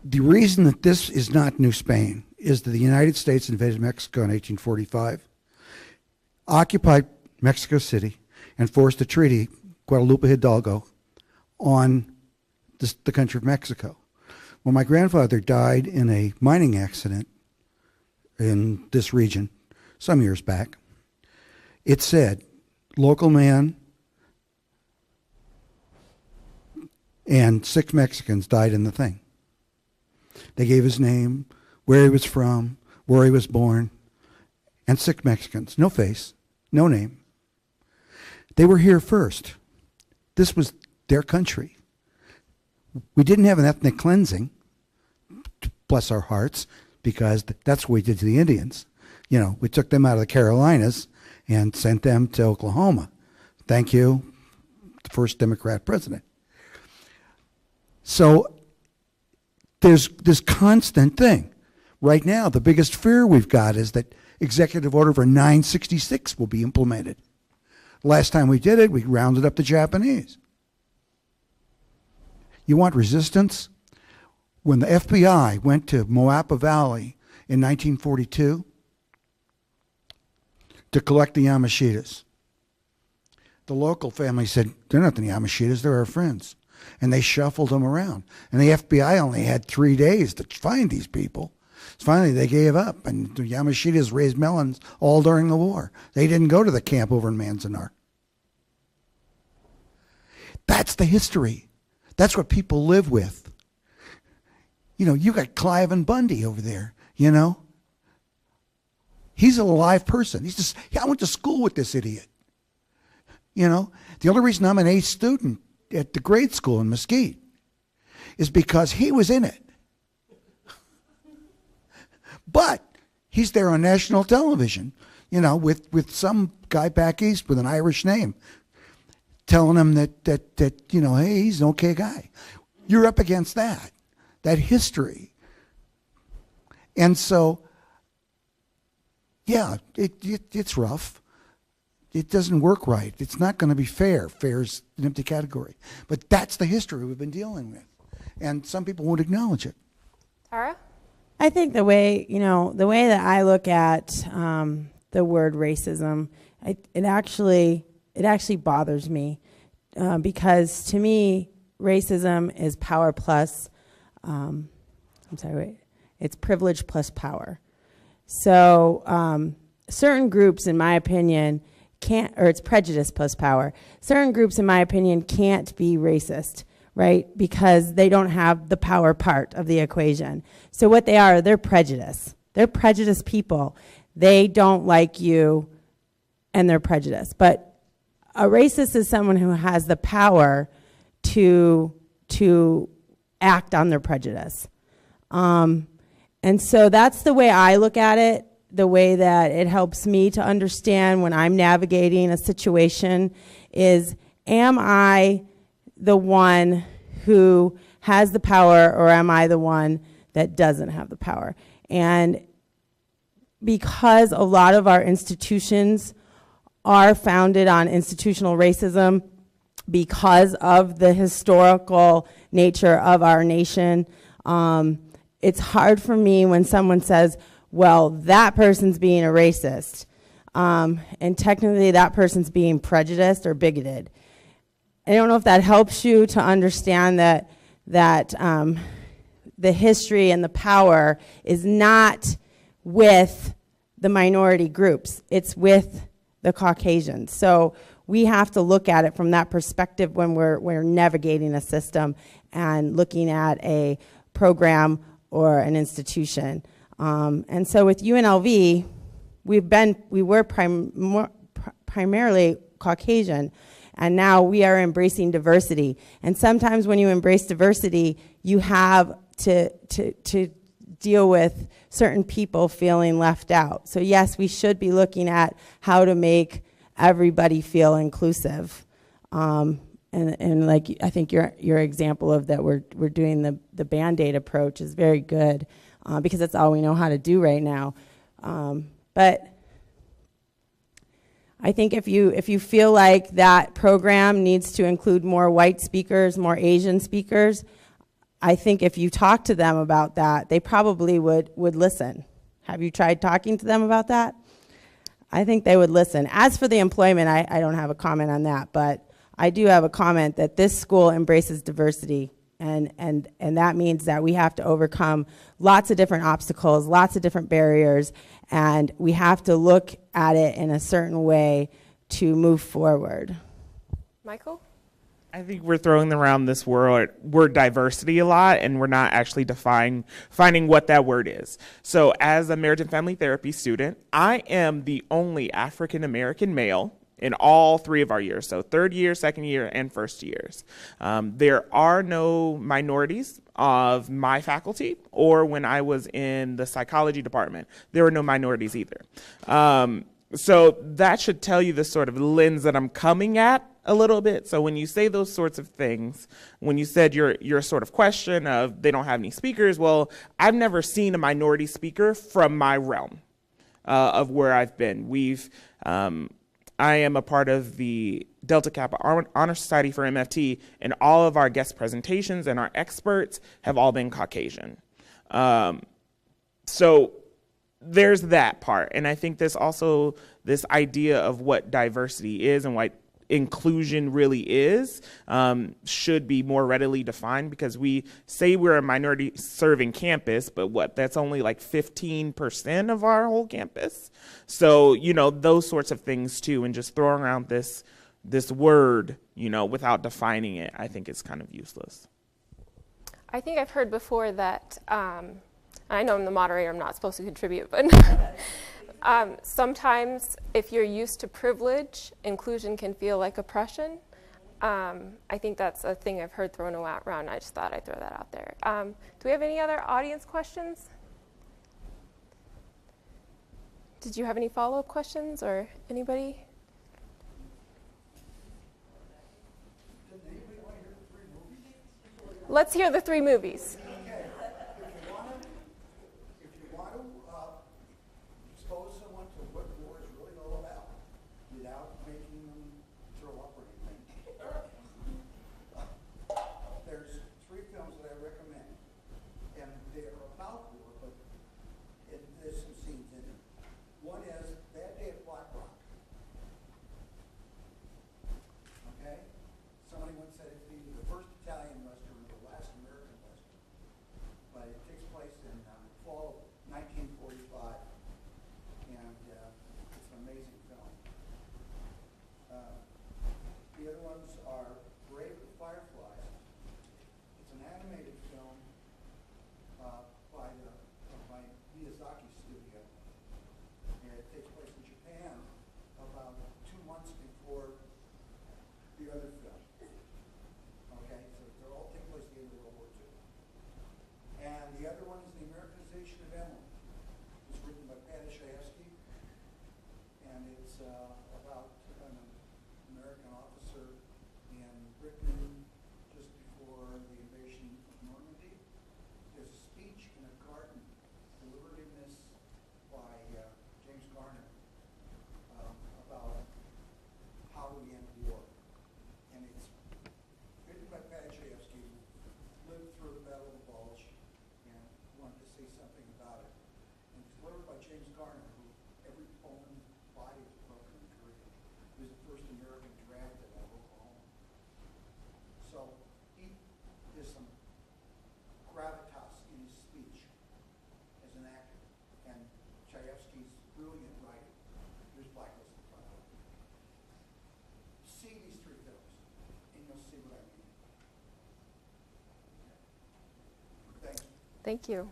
The reason that this is not New Spain is that the United States invaded Mexico in 1845, occupied Mexico City, and forced a treaty, Guadalupe Hidalgo, on the country of Mexico. When my grandfather died in a mining accident in this region some years back, it said, local man and 6 Mexicans died in the thing. They gave his name, where he was from, where he was born, and 6 Mexicans. No face, no name. They were here first. This was their country. We didn't have an ethnic cleansing, bless our hearts, because that's what we did to the Indians. We took them out of the Carolinas and sent them to Oklahoma. Thank you, the first Democrat president. So there's this constant thing. Right now, the biggest fear we've got is that Executive Order 966 will be implemented. Last time we did it, we rounded up the Japanese. You want resistance? When the FBI went to Moapa Valley in 1942 to collect the Yamashitas, the local family said, they're not the Yamashitas, they're our friends. And they shuffled them around. And the FBI only had 3 days to find these people. Finally, they gave up, and the Yamashitas raised melons all during the war. They didn't go to the camp over in Manzanar. That's the history. That's what people live with. You got Cliven Bundy over there, He's a live person. He's just, I went to school with this idiot. The only reason I'm an A student at the grade school in Mesquite is because he was in it. But he's there on national television, with some guy back east with an Irish name. telling him that you know, hey, he's an okay guy. You're up against that history. And so, yeah, it's rough. It doesn't work right. It's not going to be fair. Fair's an empty category. But that's the history we've been dealing with. And some people won't acknowledge it. Tara? I think the way that I look at the word racism, it actually bothers me because to me, racism is power plus, it's privilege plus power. So certain groups, in my opinion, it's prejudice plus power. Certain groups, in my opinion, can't be racist, right? Because they don't have the power part of the equation. So what they're prejudice. They're prejudiced people. They don't like you and they're prejudiced. But a racist is someone who has the power to act on their prejudice. And so that's the way I look at it, the way that it helps me to understand when I'm navigating a situation is, am I the one who has the power or am I the one that doesn't have the power? And because a lot of our institutions are founded on institutional racism because of the historical nature of our nation, it's hard for me when someone says, well, that person's being a racist, and technically that person's being prejudiced or bigoted. I don't know if that helps you to understand that the history and the power is not with the minority groups, it's with the Caucasians. So we have to look at it from that perspective when we're navigating a system and looking at a program or an institution. And so with UNLV, we were primarily Caucasian, and now we are embracing diversity. And sometimes when you embrace diversity, you have to deal with certain people feeling left out. So yes, we should be looking at how to make everybody feel inclusive. And like I think your example of that we're doing the Band-Aid approach is very good because that's all we know how to do right now. But I think if you feel like that program needs to include more white speakers, more Asian speakers, I think if you talk to them about that, they probably would listen. Have you tried talking to them about that? I think they would listen. As for the employment, I don't have a comment on that, but I do have a comment that this school embraces diversity, and that means that we have to overcome lots of different obstacles, lots of different barriers, and we have to look at it in a certain way to move forward. Michael? I think we're throwing around this word diversity a lot, and we're not actually finding what that word is. So as a marriage and family therapy student, I am the only African-American male in all three of our years, so third year, second year, and first years. There are no minorities of my faculty, or when I was in the psychology department, there were no minorities either. So that should tell you the sort of lens that I'm coming at a little bit. So when you say those sorts of things, when you said your sort of question of they don't have any speakers, well, I've never seen a minority speaker from my realm of where I've been. I am a part of the Delta Kappa Honor Society for MFT, and all of our guest presentations and our experts have all been Caucasian. So there's that part. And I think there's also this idea of what diversity is and what inclusion really is should be more readily defined, because we say we're a minority serving campus, but that's only like 15% of our whole campus. So, those sorts of things too, and just throwing around this word, without defining it, I think is kind of useless. I think I've heard before that, I know I'm the moderator, I'm not supposed to contribute, but sometimes if you're used to privilege, inclusion can feel like oppression. I think that's a thing I've heard thrown around. I just thought I'd throw that out there. Do we have any other audience questions? Did you have any follow-up questions or anybody? let's hear the 3 movies. Okay, if you want to expose someone to what war is really all about without making them throw up or anything, there's 3 films that I recommend, and they're about war, but there's some scenes in it. One is Bad Day at Black Rock. Okay? Somebody once said it's either the first Italian Western or the last American Western. But it takes place in fall of 1945. And it's an amazing film. The other ones are Brave with Fireflies. It's an animated film by Miyazaki Studio. And it takes place in Japan about 2 months before the other film. Okay, so they're all take place at the end of World War II. And the other one is The Americanization of Emily. It's written by Patty Chayefsky, and it's about an American officer in Britain just before the invasion of Normandy. There's a speech in a garden delivered in this by James Garner about how do we end war. And it's written by Patty Chayefsky, who lived through the Battle of the Bulge and wanted to say something about it. And it's delivered by James Garner, who every bone in his body was broken in Korea. He was the first American drafted out of Oklahoma. So there's some gravitas in his speech as an actor, and Chayefsky's brilliant writing. Here's Blacklist in front of it. See these 3 films, and you'll see what I mean. Thank you. Thank you.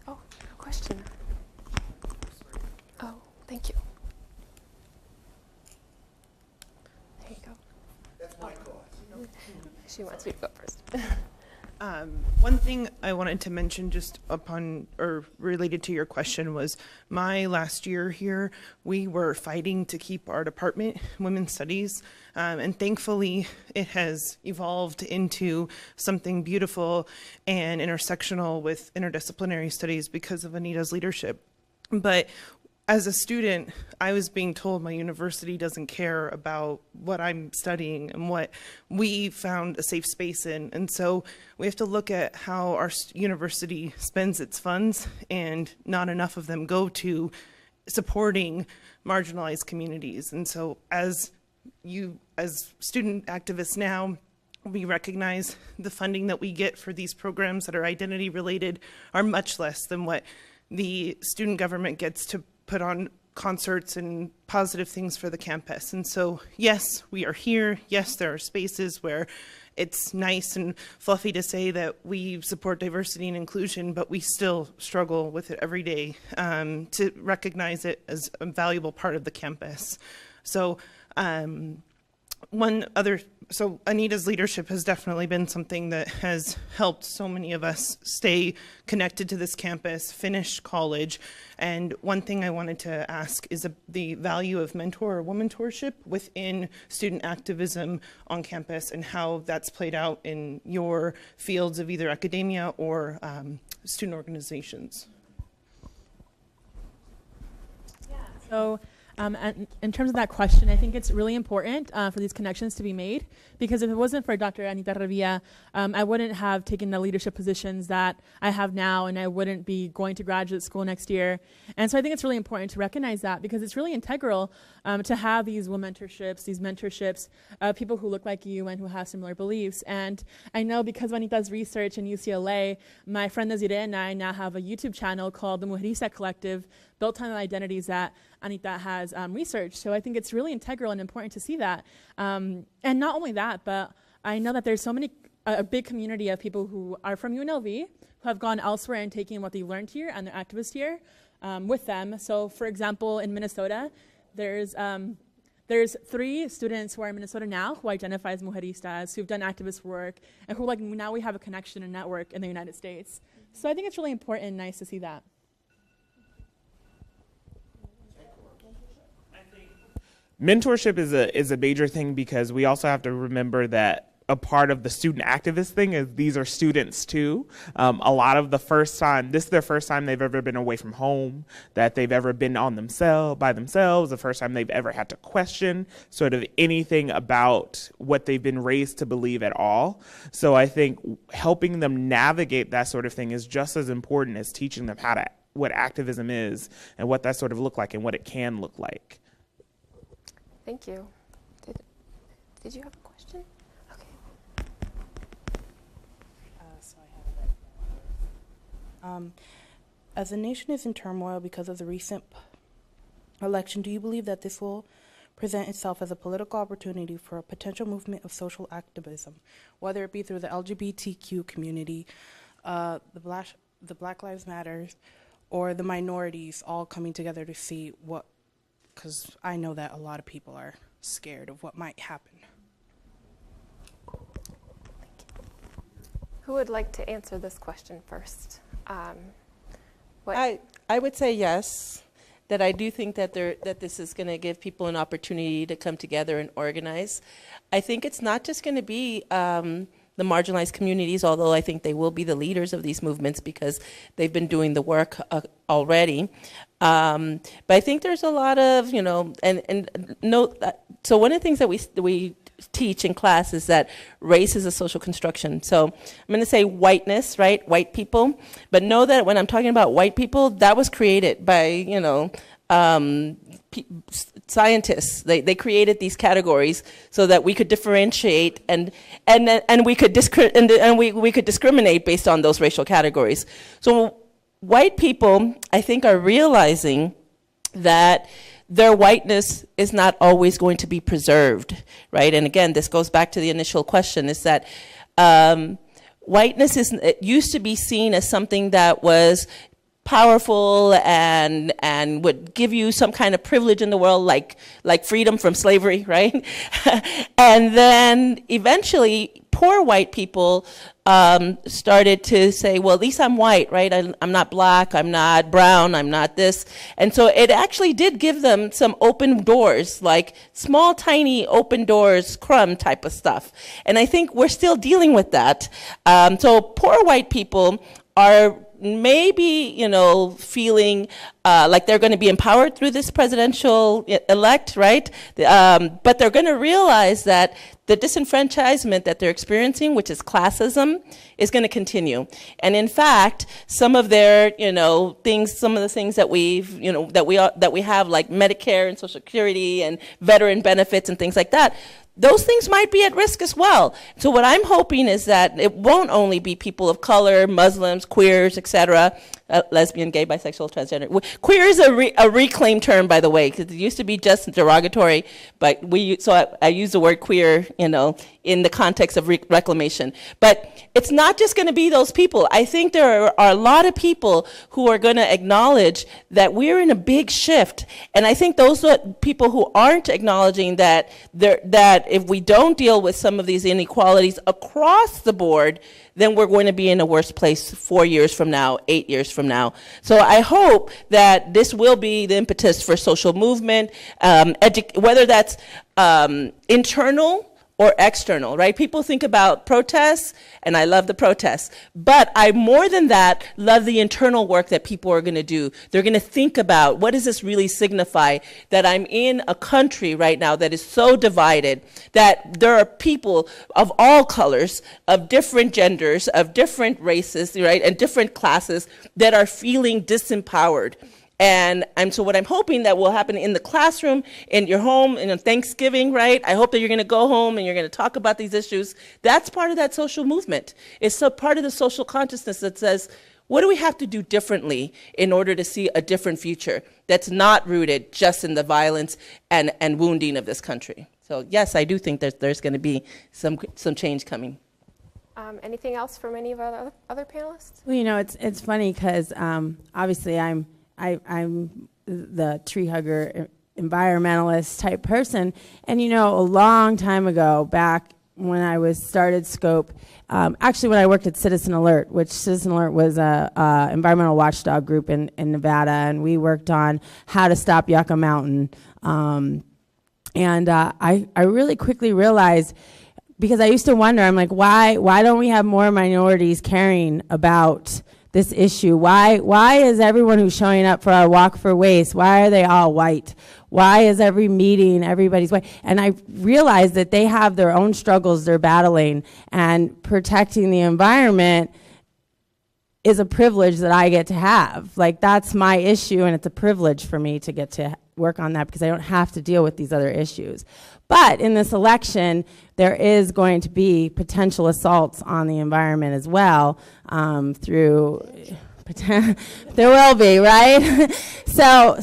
Oh, a question. Oh, thank you. There you go. That's my cause. She wants me to go first. One thing I wanted to mention just upon or related to your question was my last year here, we were fighting to keep our department, Women's Studies, and thankfully it has evolved into something beautiful and intersectional with interdisciplinary studies because of Anita's leadership. But as a student, I was being told my university doesn't care about what I'm studying and what we found a safe space in. And so we have to look at how our university spends its funds, and not enough of them go to supporting marginalized communities. And so as student activists now, we recognize the funding that we get for these programs that are identity related are much less than what the student government gets to put on concerts and positive things for the campus. And so, yes, we are here. Yes, there are spaces where it's nice and fluffy to say that we support diversity and inclusion, but we still struggle with it every day to recognize it as a valuable part of the campus. So, so Anita's leadership has definitely been something that has helped so many of us stay connected to this campus, finish college. And one thing I wanted to ask is the value of mentor or womentorship within student activism on campus and how that's played out in your fields of either academia or student organizations. So and in terms of that question, I think it's really important for these connections to be made, because if it wasn't for Dr. Anita Revilla, I wouldn't have taken the leadership positions that I have now, and I wouldn't be going to graduate school next year. And so I think it's really important to recognize that, because it's really integral to have these womentorships, these mentorships, people who look like you and who have similar beliefs. And I know because of Anita's research in UCLA, my friend Nazire and I now have a YouTube channel called the Mujerista Collective, built on the identities that Anita has researched. So I think it's really integral and important to see that. And not only that, but I know that there's a big community of people who are from UNLV, who have gone elsewhere and taken what they learned here and they're activists here with them. So for example, in Minnesota, there's 3 students who are in Minnesota now who identify as mujeristas, who've done activist work, and who now we have a connection and network in the United States. So I think it's really important and nice to see that. Mentorship is a major thing, because we also have to remember that a part of the student activist thing is these are students too. A lot of this is their first time they've ever been away from home, that they've ever been by themselves, the first time they've ever had to question sort of anything about what they've been raised to believe at all. So I think helping them navigate that sort of thing is just as important as teaching them what activism is and what that sort of look like and what it can look like. Thank you. Did you have a question? Okay. So I have it. As the nation is in turmoil because of the recent election, do you believe that this will present itself as a political opportunity for a potential movement of social activism, whether it be through the LGBTQ community, the Black Lives Matters, or the minorities all coming together to see what, because I know that a lot of people are scared of what might happen. Who would like to answer this question first? I would say yes, that I do think that this is going to give people an opportunity to come together and organize. I think it's not just going to be the marginalized communities, although I think they will be the leaders of these movements because they've been doing the work already. But I think there's a lot of, so one of the things that we teach in class is that race is a social construction. So I'm going to say whiteness, right? White people. But know that when I'm talking about white people, that was created by, scientists. They created these categories so that we could differentiate and we could discriminate based on those racial categories. So white people, I think, are realizing that their whiteness is not always going to be preserved, right? And again, this goes back to the initial question, is that whiteness it used to be seen as something that was powerful and would give you some kind of privilege in the world, like freedom from slavery, right? And then eventually, poor white people started to say, well, at least I'm white, right? I'm not black, I'm not brown, I'm not this. And so it actually did give them some open doors, like small, tiny open doors, crumb type of stuff. And I think we're still dealing with that. So poor white people are maybe, feeling like they're going to be empowered through this presidential elect, right? But they're going to realize that the disenfranchisement that they're experiencing, which is classism, is going to continue. And in fact, some of their, some of the things that we have, like Medicare and Social Security and veteran benefits and things like that, those things might be at risk as well. So what I'm hoping is that it won't only be people of color, Muslims, queers, etc., lesbian, gay, bisexual, transgender. Queer is a reclaimed term, by the way, because it used to be just derogatory, but I use the word queer, in the context of reclamation. But it's not just going to be those people. I think there are a lot of people who are going to acknowledge that we're in a big shift. And I think those are people who aren't acknowledging that if we don't deal with some of these inequalities across the board, then we're going to be in a worse place 4 years from now, 8 years from now. So I hope that this will be the impetus for social movement, whether that's internal or external, right? People think about protests, and I love the protests. But I, more than that, love the internal work that people are gonna do. They're gonna think about, what does this really signify? That I'm in a country right now that is so divided, that there are people of all colors, of different genders, of different races, right, and different classes that are feeling disempowered. And so what I'm hoping that will happen in the classroom, in your home, in Thanksgiving, right? I hope that you're going to go home and you're going to talk about these issues. That's part of that social movement. It's a part of the social consciousness that says, what do we have to do differently in order to see a different future that's not rooted just in the violence and wounding of this country? So yes, I do think that there's going to be some change coming. Anything else from any of our other panelists? Well, it's funny because obviously I'm the tree hugger, environmentalist type person. And, a long time ago, back when I started SCOPE, actually when I worked at Citizen Alert, which Citizen Alert was a environmental watchdog group in Nevada, and we worked on how to stop Yucca Mountain. And I really quickly realized because I used to wonder, I'm like, why don't we have more minorities caring about this issue? Why is everyone who's showing up for our Walk for Waste, why are they all white? Why is every meeting everybody's white? And I realized that they have their own struggles they're battling, and protecting the environment is a privilege that I get to have. Like, that's my issue, and it's a privilege for me to get to work on that because I don't have to deal with these other issues. But in this election, there is going to be potential assaults on the environment as well, through there will be, right? So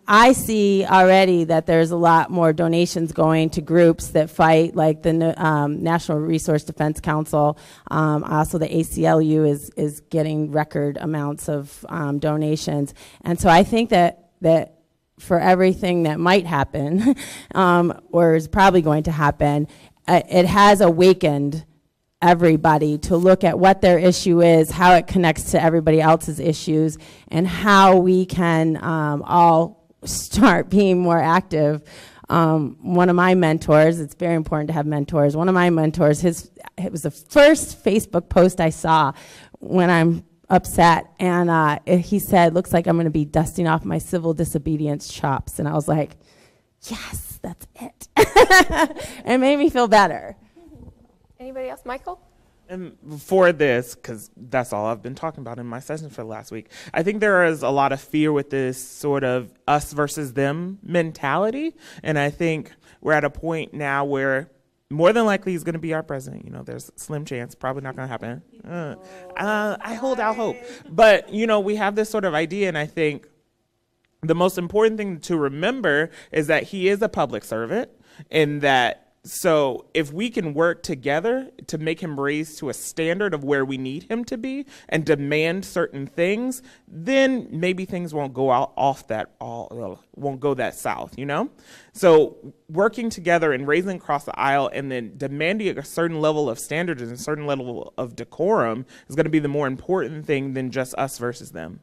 I see already that there's a lot more donations going to groups that fight, like the National Resource Defense Council. Also, the ACLU is getting record amounts of donations, and so I think that for everything that might happen, or is probably going to happen, it has awakened everybody to look at what their issue is, how it connects to everybody else's issues, and how we can all start being more active. One of my mentors, it's very important to have mentors, one of my mentors, it was the first Facebook post I saw when I'm upset, and he said, looks like I'm going to be dusting off my civil disobedience chops. And I was like, yes, that's it. It made me feel better. Anybody else? Michael? And for this, because that's all I've been talking about in my session for the last week, I think there is a lot of fear with this sort of us versus them mentality. And I think we're at a point now where more than likely he's going to be our president. You know, there's a slim chance, probably not going to happen. I hold out hope. But, you know, we have this sort of idea, and I think the most important thing to remember is that he is a public servant, and that so if we can work together to make him raise to a standard of where we need him to be and demand certain things, then maybe things won't go won't go that south, you know? So working together and raising across the aisle and then demanding a certain level of standards and a certain level of decorum is going to be the more important thing than just us versus them.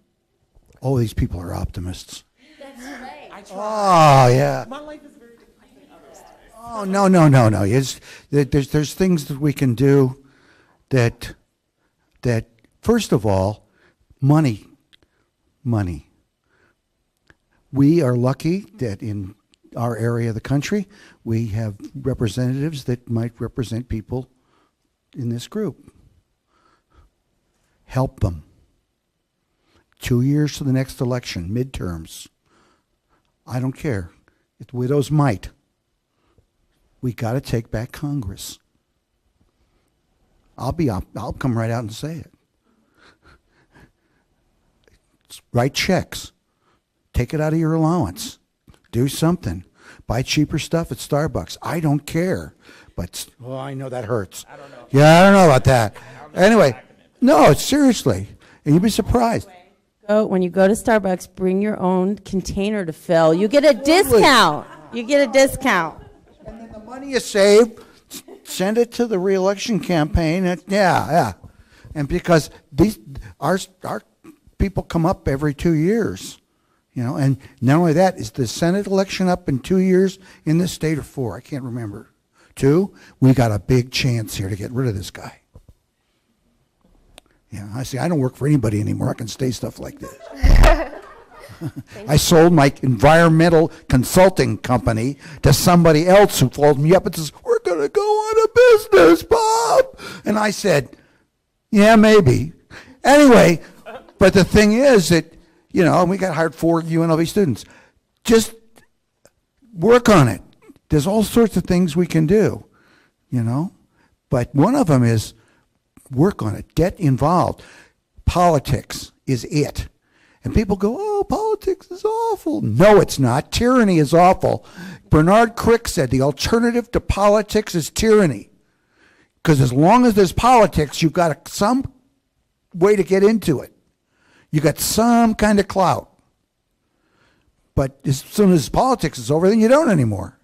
Oh, these people are optimists. That's right. Oh, yeah. My life is very different than others. Oh, no. There's things that we can do that first of all, money. We are lucky that in our area of the country, we have representatives that might represent people in this group. Help them. 2 years to the next election, midterms. I don't care. If the widows might. We got to take back Congress. I'll come right out and say it. Write checks. Take it out of your allowance. Do something. Buy cheaper stuff at Starbucks. I don't care. But, well, I know that hurts. I don't know. Yeah, I don't know about that. Anyway, no, seriously. And you'd be surprised. When you go to Starbucks, bring your own container to fill. You get a discount. You get a discount. And then the money you save, send it to the re-election campaign. Yeah. And because our people come up every 2 years, you know, and not only that, is the Senate election up in 2 years in this state or 4? I can't remember. 2? We got a big chance here to get rid of this guy. Yeah, I see. I don't work for anybody anymore. I can say stuff like this. I sold my environmental consulting company to somebody else who followed me up and says, "We're going to go out of business, Bob." And I said, "Yeah, maybe." Anyway, but the thing is that, you know, we got hired 4 UNLV students. Just work on it. There's all sorts of things we can do, you know. But one of them is work on it. Get involved. Politics is it. And people go, "Oh, politics is awful." No, it's not. Tyranny is awful. Bernard Crick said the alternative to politics is tyranny. Because as long as there's politics, you've got some way to get into it. You got some kind of clout. But as soon as politics is over, then you don't anymore.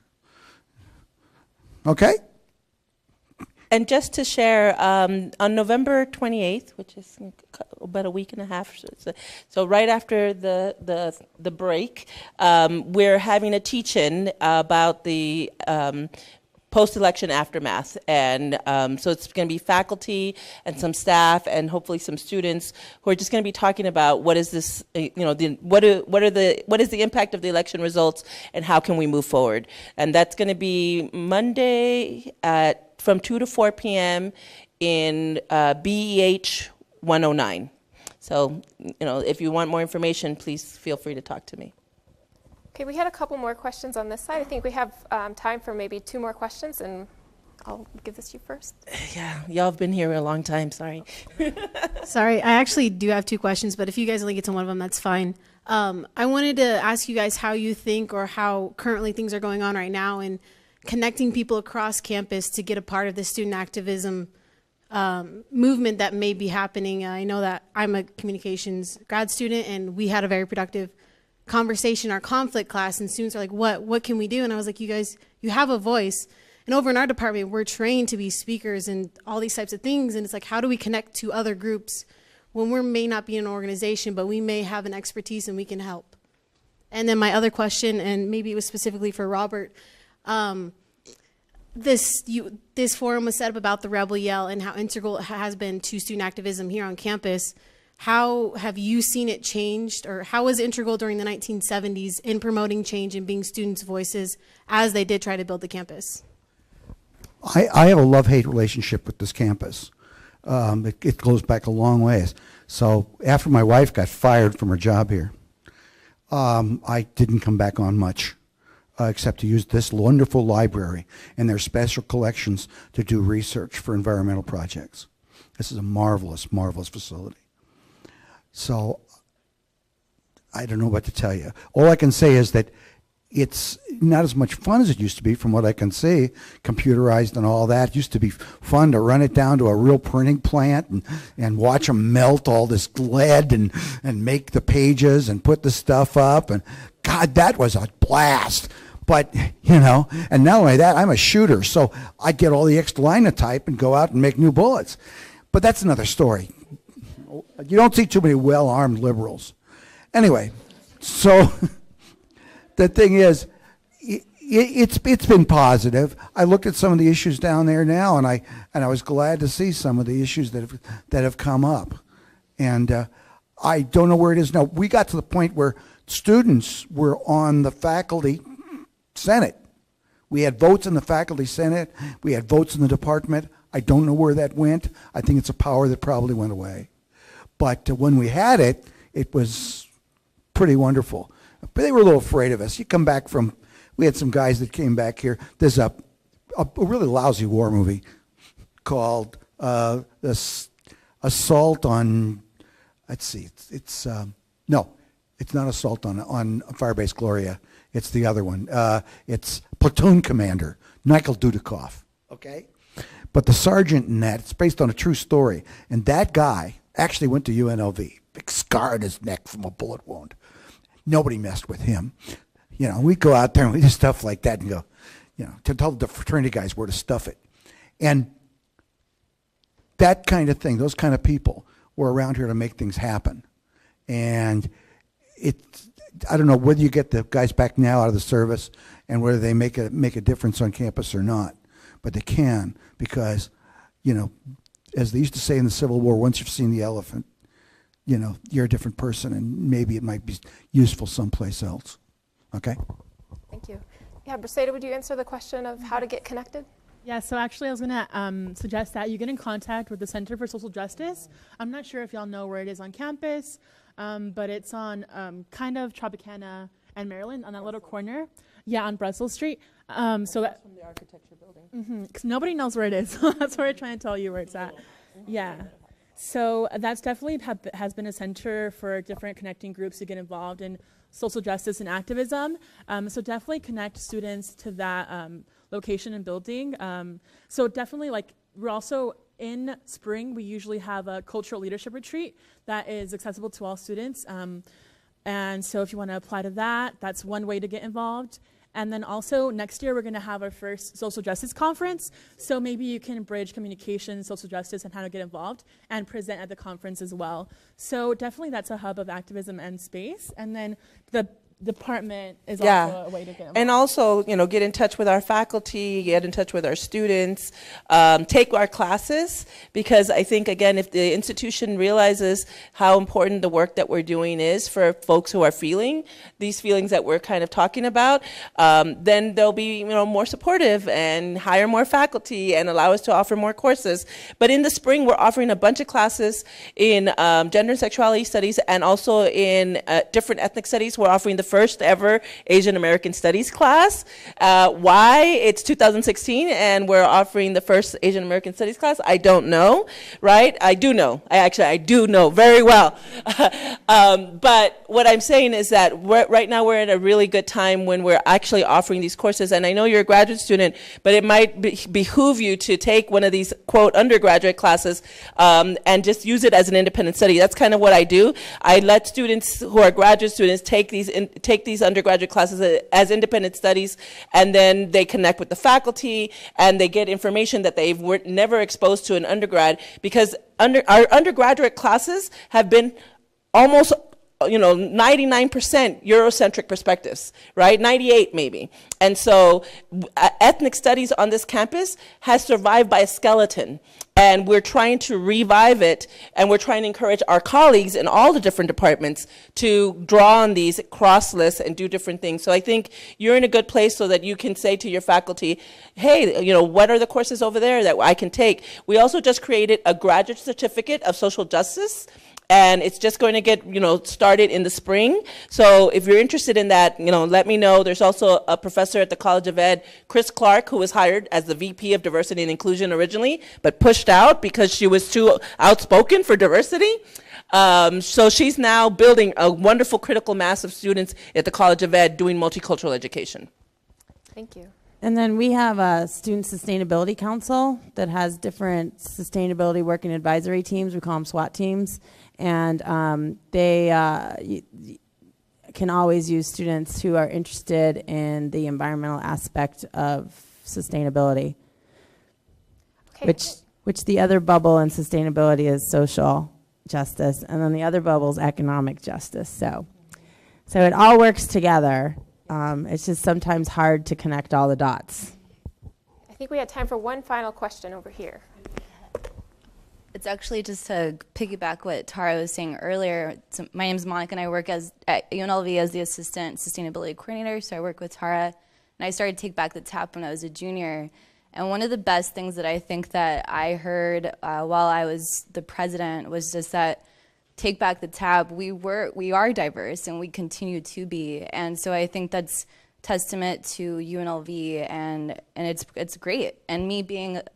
Okay? And just to share, on November 28th, which is about a week and a half, so right after the break, we're having a teach-in about the post-election aftermath. And so it's going to be faculty and some staff and hopefully some students who are just going to be talking about what is this, what is the impact of the election results and how can we move forward. And that's going to be Monday from 2 to 4 p.m. in BEH 109. So, if you want more information, please feel free to talk to me. Okay, we had a couple more questions on this side. I think we have time for maybe 2 more questions, and I'll give this to you first. Yeah, y'all have been here a long time, sorry. Sorry, I actually do have 2 questions, but if you guys only get to one of them, that's fine. I wanted to ask you guys how you think or how currently things are going on right now in connecting people across campus to get a part of the student activism movement that may be happening. I know that I'm a communications grad student, and we had a very productive conversation in our conflict class, and students are like, what can we do? And I was like, you guys, you have a voice. And over in our department, we're trained to be speakers and all these types of things. And it's like, how do we connect to other groups when we may not be in an organization, but we may have an expertise and we can help? And then my other question, and maybe it was specifically for Robert, this forum was set up about the Rebel Yell and how integral it has been to student activism here on campus. How have you seen it changed, or how was it integral during the 1970s in promoting change and being students' voices as they did try to build the campus? I have a love-hate relationship with this campus. It goes back a long ways. So after my wife got fired from her job here, I didn't come back on much. Except to use this wonderful library and their special collections to do research for environmental projects. This is a marvelous, marvelous facility. So I don't know what to tell you. All I can say is that it's not as much fun as it used to be from what I can see, computerized and all that. It used to be fun to run it down to a real printing plant and watch them melt all this lead and make the pages and put the stuff up. And God, that was a blast. But, and not only that, I'm a shooter, so I get all the extra linotype and go out and make new bullets. But that's another story. You don't see too many well-armed liberals. Anyway, so the thing is, it's been positive. I looked at some of the issues down there now, and I was glad to see some of the issues that have come up. And I don't know where it is now. We got to the point where students were on the faculty Senate. We had votes in the faculty senate. We had votes in the department. I don't know where that went. I think it's a power that probably went away. But when we had it, it was pretty wonderful. But they were a little afraid of us. We had some guys that came back here. There's a really lousy war movie called Assault on, let's see, no, it's not Assault on Firebase Gloria. It's the other one. It's Platoon Commander, Michael Dudikoff, okay? But the sergeant in that, it's based on a true story. And that guy actually went to UNLV, big scar on his neck from a bullet wound. Nobody messed with him. We'd go out there and we do stuff like that and go, to tell the fraternity guys where to stuff it. And that kind of thing, those kind of people were around here to make things happen. And I don't know whether you get the guys back now out of the service and whether they make a difference on campus or not. But they can, because, as they used to say in the Civil War, once you've seen the elephant, you're a different person, and maybe it might be useful someplace else. Okay? Thank you. Yeah, Briseida, would you answer the question of how to get connected? Yeah, so actually I was going to suggest that you get in contact with the Center for Social Justice. I'm not sure if y'all know where it is on campus, but it's on kind of Tropicana and Maryland on that little corner. Yeah, on Brussels Street. So that from the architecture building. Because nobody knows where it is. That's where we're trying to tell you where it's at. Yeah. So that's definitely has been a center for different connecting groups to get involved in social justice and activism. So definitely connect students to that location and building. So definitely, we're also in spring, we usually have a cultural leadership retreat that is accessible to all students. And so if you want to apply to that, that's one way to get involved. And then also next year, we're going to have our first social justice conference. So maybe you can bridge communication, social justice, and how to get involved and present at the conference as well. So definitely that's a hub of activism and space. And then department is Yeah. also a way to get involved. And also, you know, get in touch with our faculty, get in touch with our students, take our classes, because I think, again, if the institution realizes how important the work that we're doing is for folks who are feeling these feelings that we're kind of talking about, then they'll be, you know, more supportive and hire more faculty and allow us to offer more courses. But in the spring, we're offering a bunch of classes in gender and sexuality studies, and also in different ethnic studies. We're offering the first ever Asian American Studies class. Why it's 2016 and we're offering the first Asian American Studies class, I don't know, right? I do know. I do know very well. But what I'm saying is that right now we're in a really good time when we're actually offering these courses. And I know you're a graduate student, but it might behoove you to take one of these, quote, undergraduate classes and just use it as an independent study. That's kind of what I do. I let students who are graduate students take these undergraduate classes as independent studies, and then they connect with the faculty and they get information that they were never exposed to in undergrad, because our undergraduate classes have been almost 99% Eurocentric perspectives, right? 98 maybe. And so ethnic studies on this campus has survived by a skeleton. And we're trying to revive it, and we're trying to encourage our colleagues in all the different departments to draw on these cross lists and do different things. So I think you're in a good place so that you can say to your faculty, hey, what are the courses over there that I can take? We also just created a graduate certificate of social justice, and it's just going to get, started in the spring. So if you're interested in that, let me know. There's also a professor at the College of Ed, Chris Clark, who was hired as the VP of Diversity and Inclusion originally, but pushed out because she was too outspoken for diversity. So she's now building a wonderful critical mass of students at the College of Ed doing multicultural education. Thank you. And then we have a Student Sustainability Council that has different sustainability working advisory teams. We call them SWAT teams. And they can always use students who are interested in the environmental aspect of sustainability. Okay. Which the other bubble in sustainability is social justice, and then the other bubble is economic justice. So it all works together. It's just sometimes hard to connect all the dots. I think we had time for one final question over here. It's actually just to piggyback what Tara was saying earlier. So my name is Monica, and I work at UNLV as the Assistant Sustainability Coordinator. So I work with Tara, and I started Take Back the Tap when I was a junior. And one of the best things that I think that I heard while I was the president was just that Take Back the Tap, we are diverse, and we continue to be. And so I think that's testament to UNLV, and it's great. And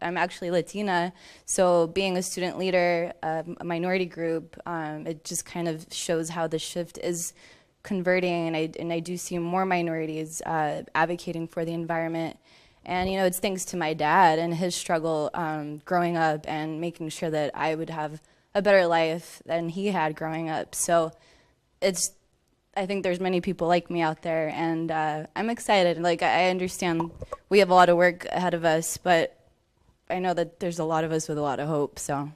I'm actually Latina, so being a student leader, a minority group, it just kind of shows how the shift is converting, and I do see more minorities advocating for the environment. And it's thanks to my dad and his struggle growing up and making sure that I would have a better life than he had growing up. So I think there's many people like me out there, and I'm excited. I understand we have a lot of work ahead of us, but I know that there's a lot of us with a lot of hope. So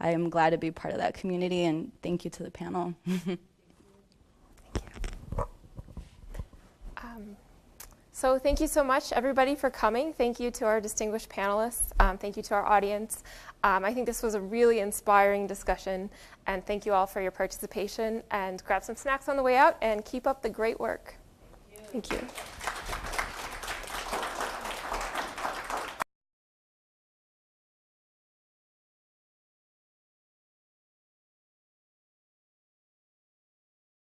I am glad to be part of that community, and thank you to the panel. Thank you. So thank you so much, everybody, for coming. Thank you to our distinguished panelists. Thank you to our audience. I think this was a really inspiring discussion, and thank you all for your participation. And grab some snacks on the way out, and keep up the great work. Thank you.